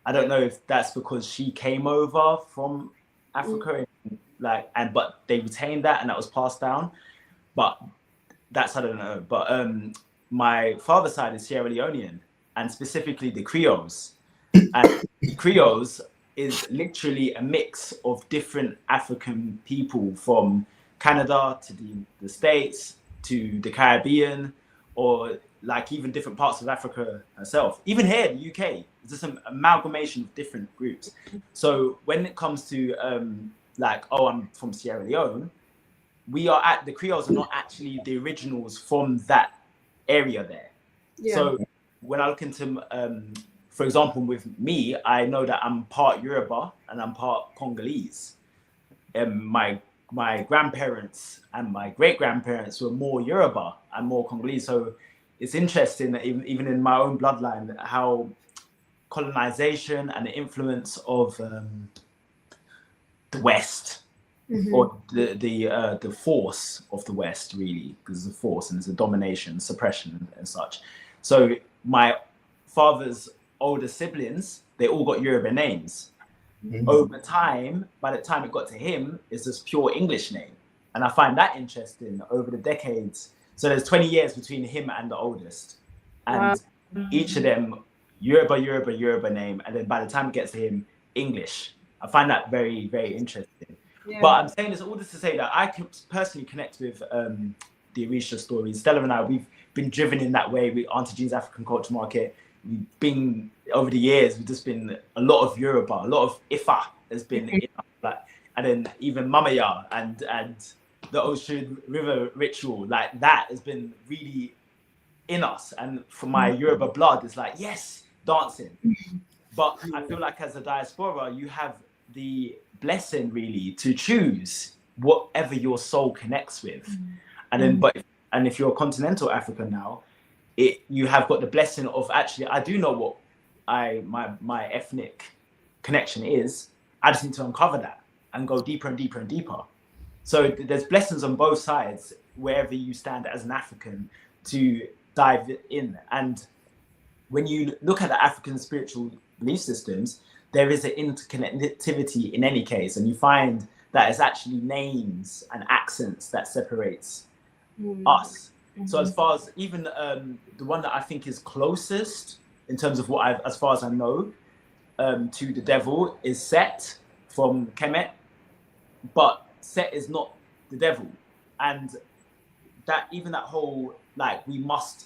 I don't know if that's because she came over from Africa, but they retained that and that was passed down. But that's, I don't know. But my father's side is Sierra Leonean, and specifically the Creoles. And the Creoles is literally a mix of different African people from Canada to the States to the Caribbean, or like even different parts of Africa herself. Even here in the UK, it's just an amalgamation of different groups. So when it comes to I'm from Sierra Leone, the Creoles are not actually the originals from that area there. Yeah. So when I look into, for example, with me, I know that I'm part Yoruba and I'm part Congolese. My grandparents and my great-grandparents were more Yoruba and more Congolese. So it's interesting that even in my own bloodline, how colonization and the influence of the West, or the force of the West, really, because it's a force and it's a domination, suppression and such. So my father's older siblings, they all got Yoruba names. Over time, by the time it got to him, it's this pure English name. And I find that interesting over the decades. So there's 20 years between him and the oldest. And each of them, Yoruba name. And then by the time it gets to him, English. I find that very, very interesting. Yeah. But I'm saying this all this to say that I can personally connect with the Orishas stories. Stella and I, we've been driven in that way with Auntie Jean's African Culture Market. We've been, over the years, we've just been a lot of Yoruba, a lot of Ifa has been in us, like, and then even Mamaya and the Ocean River ritual, like that has been really in us. And for my Yoruba blood, it's like, yes, dancing. But I feel like as a diaspora, you have the blessing really to choose whatever your soul connects with. And then, and if you're a continental African now, you have got the blessing of actually, I do know what my ethnic connection is. I just need to uncover that and go deeper and deeper and deeper. So there's blessings on both sides wherever you stand as an African to dive in. And when you look at the African spiritual belief systems, there is an interconnectivity in any case, and you find that it's actually names and accents that separates us. So as far as even the one that I think is closest in terms of what as far as I know, to the devil is Set from Kemet, but Set is not the devil. And that even that whole, like, we must,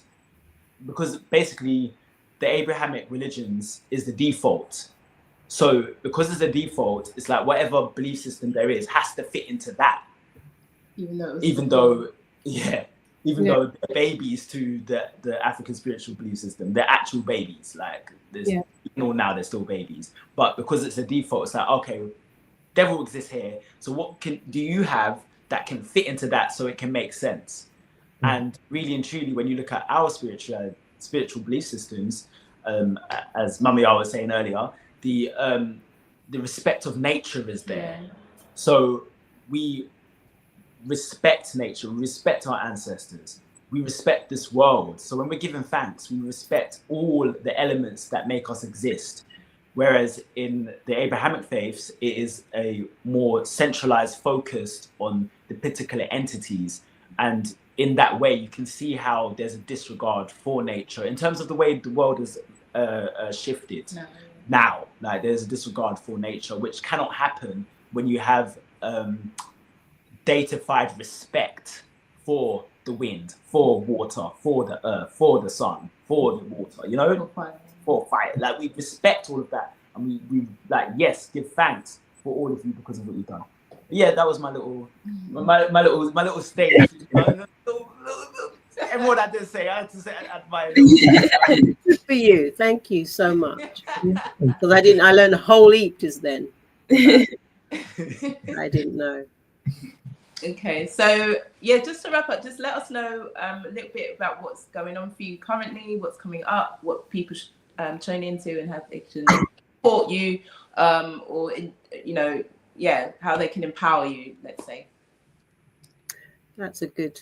because basically the Abrahamic religions is the default. So because it's a default, it's like whatever belief system there is has to fit into that. Even though they're babies to the African spiritual belief system, they're actual babies. Like, even now they're still babies. But because it's a default, it's like, okay, devil exists here. So what do you have that can fit into that so it can make sense? And really and truly, when you look at our spiritual belief systems, as Mamia was saying earlier, the respect of nature is there. So we respect nature, we respect our ancestors, we respect this world. So when we're giving thanks, we respect all the elements that make us exist. Whereas in the Abrahamic faiths, it is a more centralized focus on the particular entities. And in that way, you can see how there's a disregard for nature in terms of the way the world is shifted now. Like, there's a disregard for nature, which cannot happen when you have datafied respect for the wind, for water, for the earth, for the sun, for the water, you know, for fire. Like, we respect all of that, and we like, yes, give thanks for all of you because of what you've done. But yeah, that was my little stage. Everyone I did say, I had to say at my Good for you. Thank you so much. Because I learned a whole heap just then. I didn't know. Okay, so yeah, just to wrap up, just let us know a little bit about what's going on for you currently, what's coming up, what people should tune into, and how they can support you, or how they can empower you, let's say. That's a good.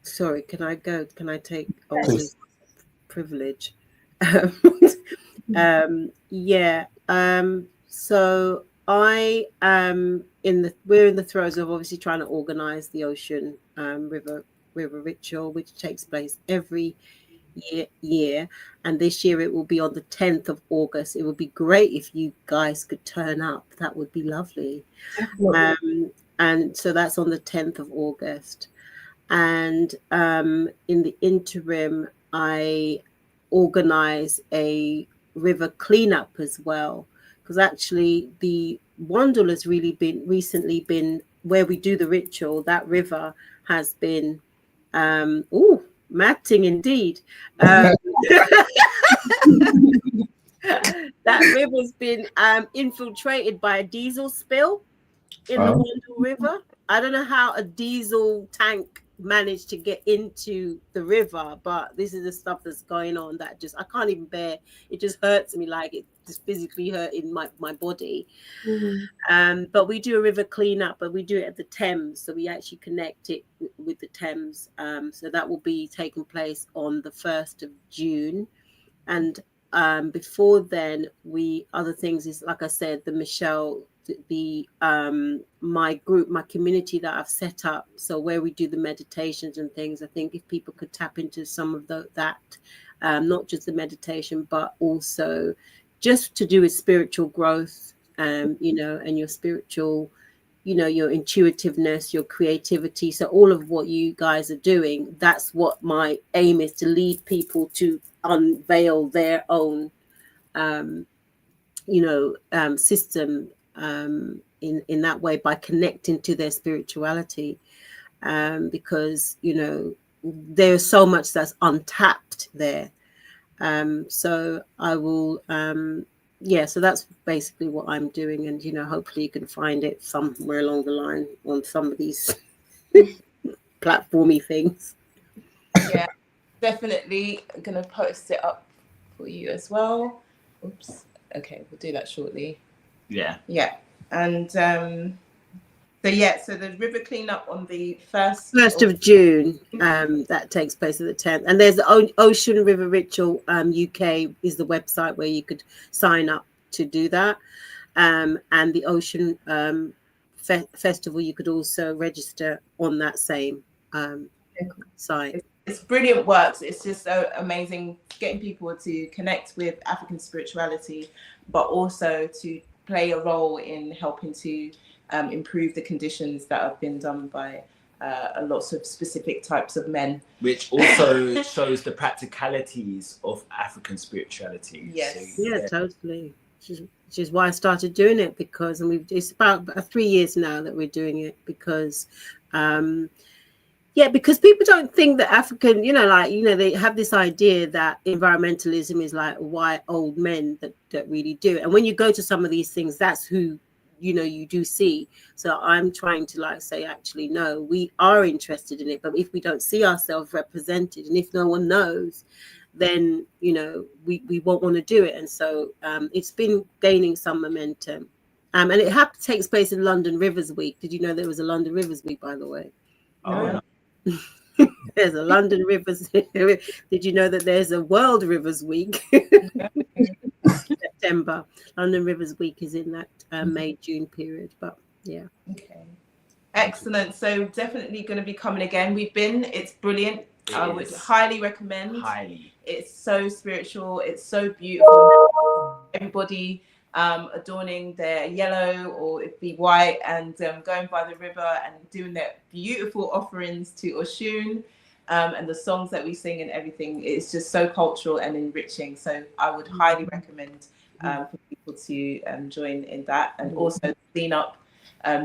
Sorry, can I go? Can I take all this privilege? So I am we're in the throes of obviously trying to organize the Ocean River ritual, which takes place every year, and this year it will be on the 10th of August. It would be great if you guys could turn up. That would be lovely. And so that's on the 10th of August. And in the interim, I organize a river cleanup as well, because actually the Wandle has recently been where we do the ritual. That river has been matting indeed. That river's been infiltrated by a diesel spill in the Wandle River. I don't know how a diesel tank managed to get into the river, but this is the stuff that's going on that I can't even bear. It just hurts me, like it just physically hurt in my body. But we do a river cleanup, but we do it at the Thames, so we actually connect it with the Thames. So that will be taking place on the 1st of June, And before then, other things is, like I said, the Michelle, my group, my community that I've set up. So where we do the meditations and things, I think if people could tap into some of that, not just the meditation, but also just to do with spiritual growth, you know, and your spiritual, you know, your intuitiveness, your creativity. So all of what you guys are doing, that's what my aim is, to lead people to unveil their own, you know, system in that way, by connecting to their spirituality, because, you know, there's so much that's untapped there. So I will, yeah, so that's basically what I'm doing. And, you know, hopefully you can find it somewhere along the line on some of these platformy things. Yeah, definitely gonna post it up for you as well. Oops. Okay, we'll do that shortly. Yeah. Yeah. And so the river cleanup on the 1st of June, that takes place at the 10th. And there's the Ocean River Ritual UK is the website where you could sign up to do that. And the Ocean Festival, you could also register on that same site. It's brilliant works. It's just so amazing getting people to connect with African spirituality, but also to play a role in helping to improve the conditions that have been done by lots of specific types of men. Which also shows the practicalities of African spirituality. Yes. So, Yeah, totally. Which is why I started doing it, because, and it's about 3 years now that we're doing it, because because people don't think that African, you know, like, you know, they have this idea that environmentalism is like white old men that really do it. And when you go to some of these things, that's who, you know, you do see. So I'm trying to like say, actually, no, we are interested in it. But if we don't see ourselves represented, and if no one knows, then, you know, we won't want to do it. And so it's been gaining some momentum. And it takes place in London Rivers Week. Did you know there was a London Rivers Week, by the way? Oh, no. There's a London Rivers. Did you know that there's a World Rivers Week? September. London Rivers Week is in that May-June period. But yeah. Okay. Excellent. So definitely going to be coming again. It's brilliant. I would highly recommend. Highly. It's so spiritual. It's so beautiful. Everybody adorning their yellow or it be white and going by the river and doing their beautiful offerings to Oshun, and the songs that we sing and everything. It's just so cultural and enriching. So I would highly recommend for people to join in that, and also clean up.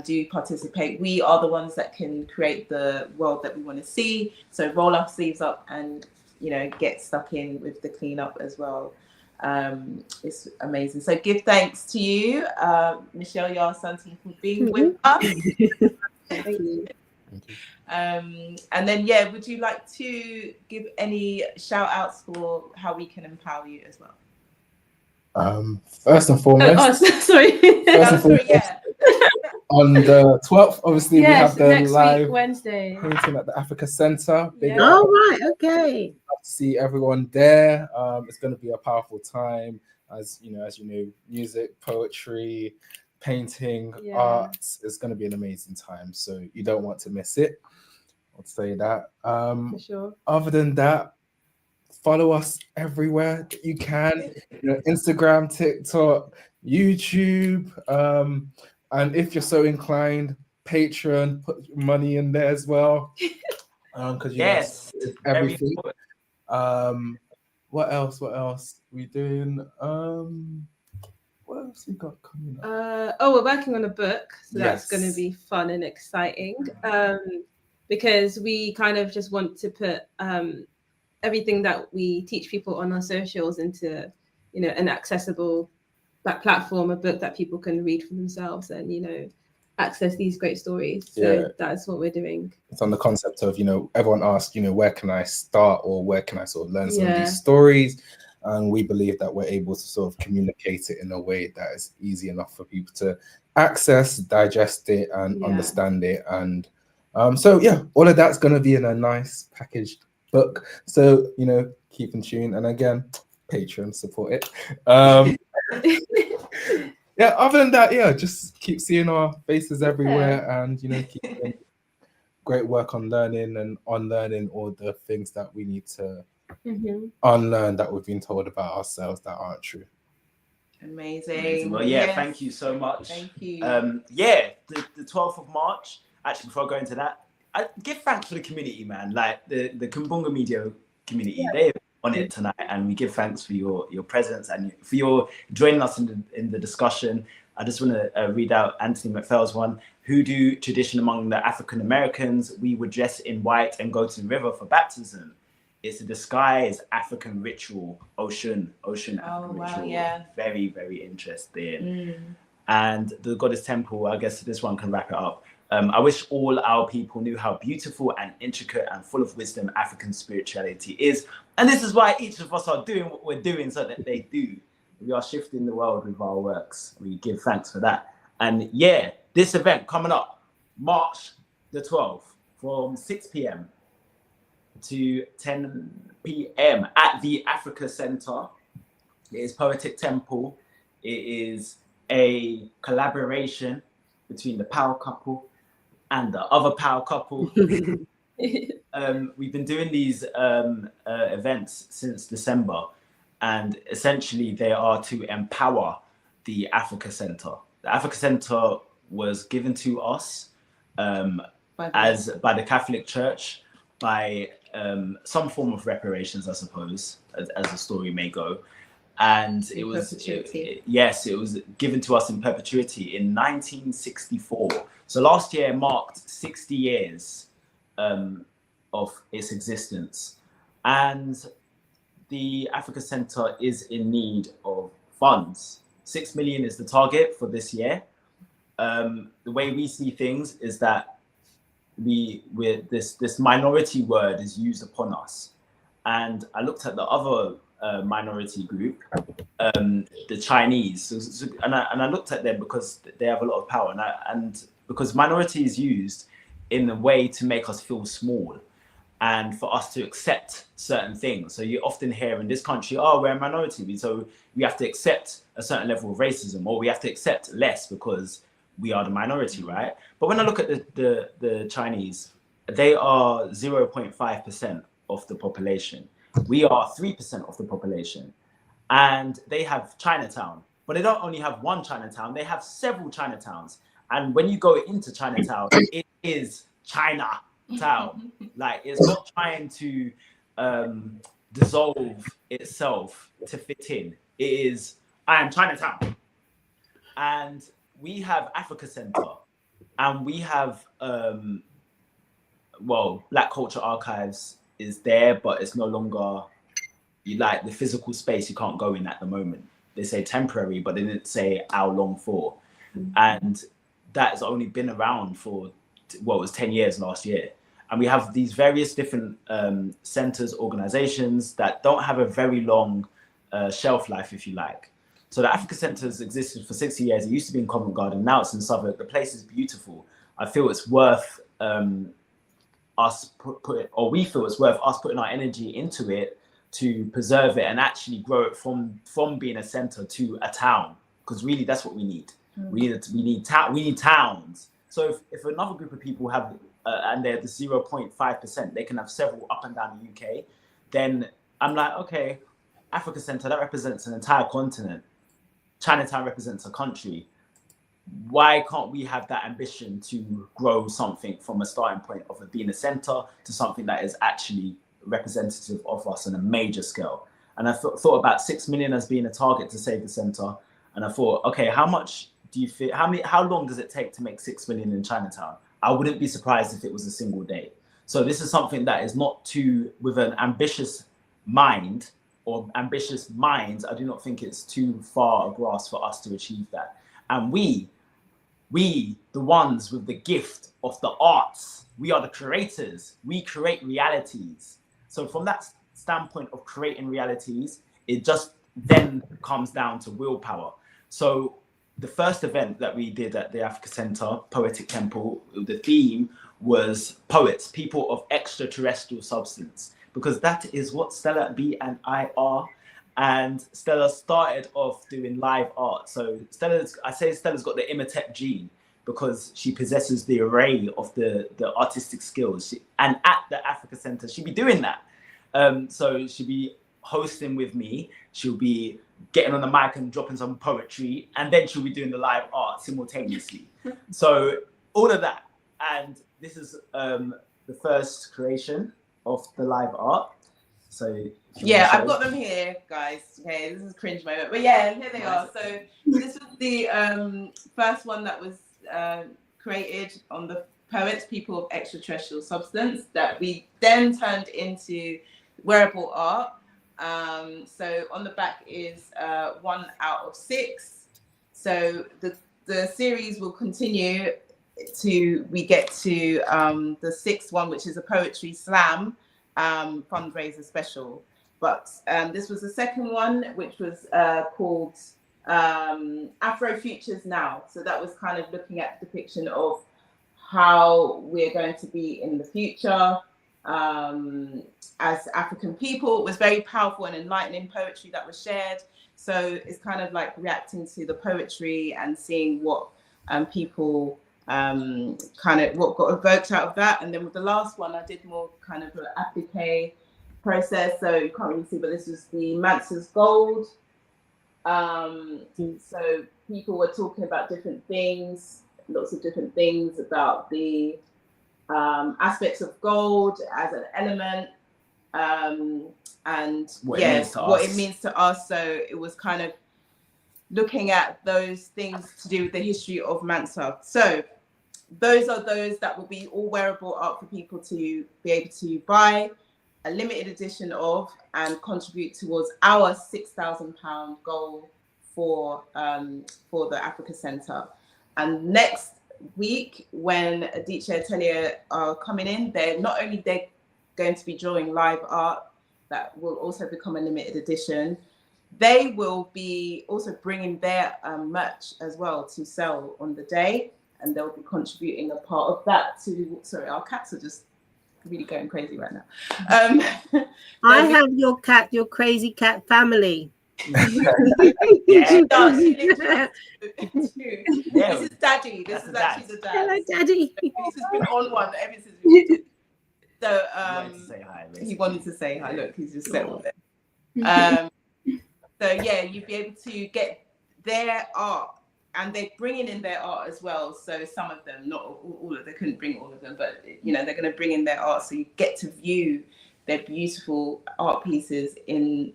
Do participate. We are the ones that can create the world that we want to see. So roll our sleeves up and, you know, get stuck in with the cleanup as well. It's amazing. So give thanks to you, Michelle Yarsanti, for being with us. Thank you. And then, would you like to give any shout outs for how we can empower you as well? First and foremost, on the 12th, obviously, we have the next live week, Wednesday painting at the Africa Center. Oh, right, okay. Love to see everyone there. It's going to be a powerful time, as you know, music, poetry, painting, arts. It's going to be an amazing time, so you don't want to miss it. I'll say that. for sure. Other than that, follow us everywhere that you can. You know, Instagram, TikTok, YouTube. And if you're so inclined, Patreon, put money in there as well. Because yes, everything. What else we doing? What else we got coming up? We're working on a book, so that's going to be fun and exciting. Because we kind of just want to put everything that we teach people on our socials into, you know, an accessible platform, a book that people can read for themselves and, you know, access these great stories. So that's what we're doing. It's on the concept of, you know, everyone asks, you know, where can I start or where can I sort of learn some of these stories? And we believe that we're able to sort of communicate it in a way that is easy enough for people to access, digest it and understand it. And all of that's going to be in a nice packaged book. So, you know, keep in tune. And again, Patreon, support it. Yeah, other than that, yeah, just keep seeing our faces everywhere, and keep doing great work on learning and unlearning all the things that we need to unlearn that we've been told about ourselves that aren't true. Amazing. Well, yeah, thank you so much. Thank you. Yeah, the 12th of March. Actually, before I go into that, I give thanks for the community, man. Like the Kumbunga Media community, they're on it tonight, and we give thanks for your presence and for your joining us in the discussion. I just want to read out Anthony McPhail's one. Hoodoo tradition among the African Americans. We would dress in white and go to the river for baptism. It's a disguised African ritual. Ocean African ritual. Yeah. Very, very interesting. And the goddess temple, I guess this one can wrap it up. I wish all our people knew how beautiful and intricate and full of wisdom African spirituality is. And this is why each of us are doing what we're doing so that they do. We are shifting the world with our works. We give thanks for that. And yeah, this event coming up, March the 12th, from 6 p.m. to 10 p.m. at the Africa Center. It is Poetic Temple. It is a collaboration between the power couple and the other power couple. We've been doing these events since December, and essentially they are to empower the Africa Center. The Africa Center was given to us by the Catholic Church, by some form of reparations, I suppose, as the story may go. And it was given to us in perpetuity in 1964. So last year marked 60 years of its existence. And the Africa Center is in need of funds. 6 million is the target for this year. The way we see things is that this minority word is used upon us. And I looked at the other minority group, the Chinese, and I looked at them because they have a lot of power, and because minority is used in a way to make us feel small and for us to accept certain things. So you often hear in this country, oh, we're a minority, so we have to accept a certain level of racism, or we have to accept less because we are the minority, right? But when I look at the Chinese, they are 0.5% of the population. We are 3% of the population, and they have Chinatown, but they don't only have one Chinatown, they have several Chinatowns. And when you go into Chinatown, it is Chinatown. Like, it's not trying to dissolve itself to fit in. It is, I am Chinatown. And we have Africa Center, and we have, Black Culture Archives is there, but it's no longer like the physical space you can't go in at the moment. They say temporary, but they didn't say how long for. And that has only been around for, it was 10 years last year. And we have these various different centers, organizations that don't have a very long shelf life, if you like. So the Africa Center has existed for 60 years. It used to be in Covent Garden, now it's in Southwark. The place is beautiful. I feel it's worth we feel it's worth us putting our energy into it to preserve it and actually grow it from being a center to a town, because really that's what we need. We need towns. So if another group of people have and they're the 0.5%, they can have several up and down the UK, then I'm like, okay, Africa Center, that represents an entire continent. Chinatown represents a country. Why can't we have that ambition to grow something from a starting point of it being a center to something that is actually representative of us on a major scale? And I thought about 6 million as being a target to save the center. And I thought, okay, how much do you feel, how long does it take to make 6 million in Chinatown? I wouldn't be surprised if it was a single day. So this is something that is not too, with an ambitious mind or ambitious minds, I do not think it's too far a grasp for us to achieve that. And we, the ones with the gift of the arts, we are the creators. We create realities. So from that standpoint of creating realities, it just then comes down to willpower. So the first event that we did at the Africa Center, Poetic Temple, the theme was poets, people of extraterrestrial substance, because that is what Stella B and I are. And Stella started off doing live art. So Stella's got the Imatep gene because she possesses the array of the artistic skills. And at the Africa Center, she'll be doing that. So she'll be hosting with me. She'll be getting on the mic and dropping some poetry, and then she'll be doing the live art simultaneously. So all of that. And this is the first creation of the live art. So yeah, I've got them here, guys. Okay, this is a cringe moment, but yeah, here they are. So this was the first one that was created on the poets, people of extraterrestrial substance, that we then turned into wearable art. So on the back is 1 out of 6. So the series will continue to we get to the 6th one, which is a poetry slam fundraiser special. But this was the second one, which was called Afro Futures Now. So that was kind of looking at depiction of how we're going to be in the future as African people. It was very powerful and enlightening poetry that was shared. So it's kind of like reacting to the poetry and seeing what people kind of what got evoked out of that. And then with the last one, I did more kind of an applique process. So you can't really see, but this was the Mansa's Gold. So people were talking about different things, lots of different things about the aspects of gold as an element, and what it means to us. So it was kind of looking at those things to do with the history of Mansa. So those are those that will be all wearable art for people to be able to buy a limited edition of and contribute towards our £6,000 goal for the Africa Center. And next week, when Adichie Atelier are coming in, they're going to be drawing live art that will also become a limited edition. They will be also bringing their merch as well to sell on the day, and they'll be contributing a part of that to. Sorry, our cats are just really going crazy right now. I have your crazy cat family. Yeah, she does. Yeah. This is Daddy. This is actually the dad. Hello, Daddy. This has been on one ever since we did. So he wanted to say hi. Look, he's just settled there. So yeah, you'd be able to get their art, and they're bringing in their art as well. So some of them, not all of them, they couldn't bring all of them, but you know, they're going to bring in their art, so you get to view their beautiful art pieces in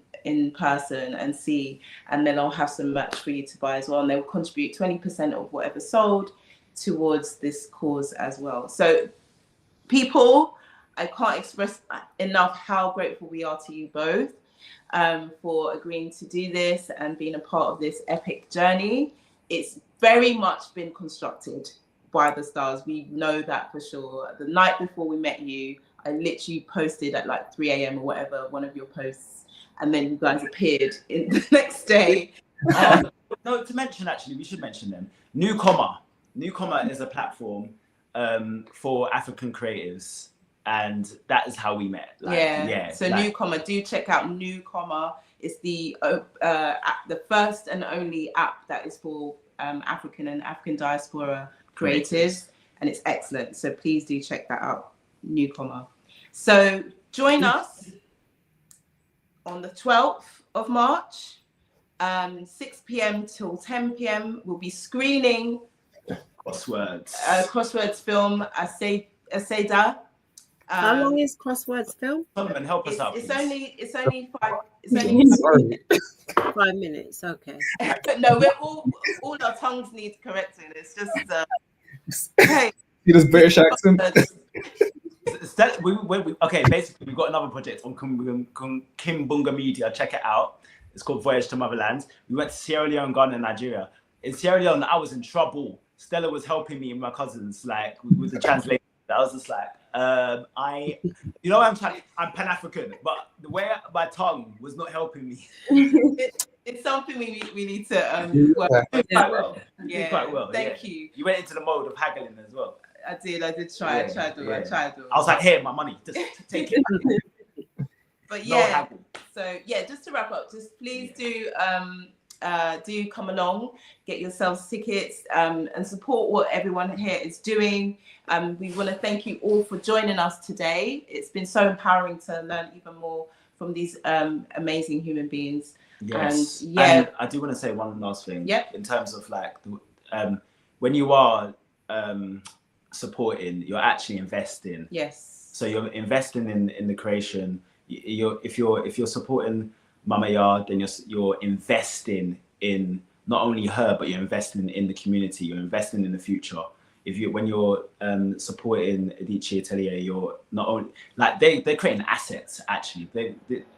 person and see, and then I'll have some merch for you to buy as well, and they'll contribute 20% of whatever sold towards this cause as well. So people, I can't express enough how grateful we are to you both for agreeing to do this and being a part of this epic journey. It's very much been constructed by the stars. We know that for sure. The night before we met you, I literally posted at like 3 a.m. or whatever, one of your posts, and then you guys appeared in the next day. No, to mention, actually, we should mention them. Newcomer is a platform for African creatives, and that is how we met. So Newcomer, do check out Newcomer. It's the first and only app that is for African and African diaspora creatives, and it's excellent. So please do check that out, Newcomer. So join us on the 12th of March, 6 p.m. till 10 p.m. We'll be screening Crosswordz film Aseda. How long is Crosswordz film? Fatiman, help us out. It's only 5 minutes. Okay. But no, we're all our tongues need correcting. It's just hey. See this British accent? Okay, basically we've got another project on Kimbunga Media. Check it out. It's called Voyage to Motherland. We went to Sierra Leone, Ghana, and Nigeria. In Sierra Leone, I was in trouble. Stella was helping me and my cousins, like with the translation. I was just like, I'm Pan-African, but the way my tongue was not helping me. It's something we need to work with. Quite well. Thank you. You went into the mode of haggling as well. I did try. I tried. I was like, here, my money, just take it. But yeah, So yeah, just to wrap up, just please do come along, get yourselves tickets, and support what everyone here is doing. We want to thank you all for joining us today. It's been so empowering to learn even more from these amazing human beings. Yes. And yeah, and I do want to say one last thing. Yep. In terms of like when you are supporting, you're actually investing. yes. So you're investing in the creation. If you're supporting Mama Yard, then you're investing in not only her, but you're investing in the community. You're investing in the future. When you're supporting Adichie Atelier, you're not only like they're creating assets actually.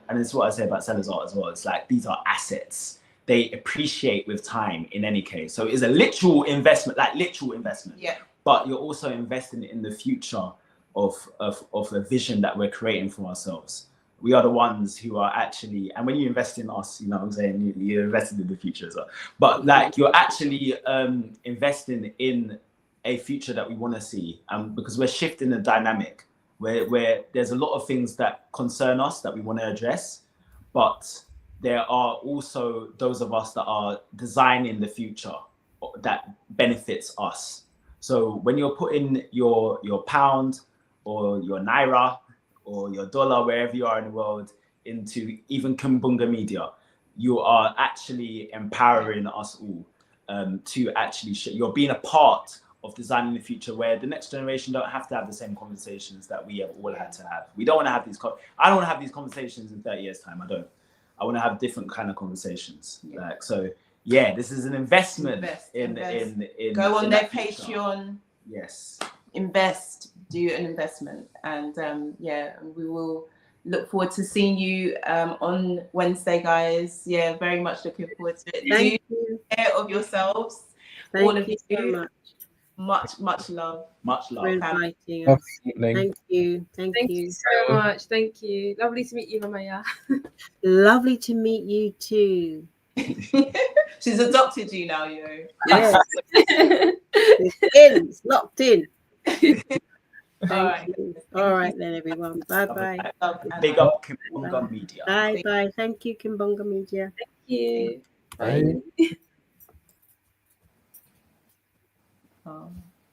And it's what I say about Sellers Art as well. It's like these are assets. They appreciate with time in any case. So it's a literal investment, like literal investment. Yeah. But you're also investing in the future of a vision that we're creating for ourselves. We are the ones who are actually, and when you invest in us, you know what I'm saying, you're investing in the future as well. But like you're actually investing in a future that we want to see, because we're shifting the dynamic where there's a lot of things that concern us that we want to address, but there are also those of us that are designing the future that benefits us. So when you're putting your pound or your naira or your dollar, wherever you are in the world, into even Kimbunga media, you are actually empowering us all to actually you're being a part of designing the future where the next generation don't have to have the same conversations that we have all had to have. We don't want to have these I don't want to have these conversations in 30 years time. I want to have different kind of conversations. Yeah. Like, so yeah, this is an investment in go on their future. Patreon. Yes. Invest, do an investment, and yeah, we will look forward to seeing you on Wednesday, guys. Yeah, very much looking forward to it. Thank Do you. take care of yourselves. Thank all of you so much. Much love. Much For love. inviting us. Evening. Thank you. Thank Thank you. you so much. Thank you. Lovely to meet you, Mamaya. Lovely to meet you too. She's adopted you now, yo. Yes. It's locked in. All right. All right then, everyone. Bye-bye. Big up Kimbunga Media. Bye-bye. Thank you, Kimbunga Media. Thank you. Bye. Oh.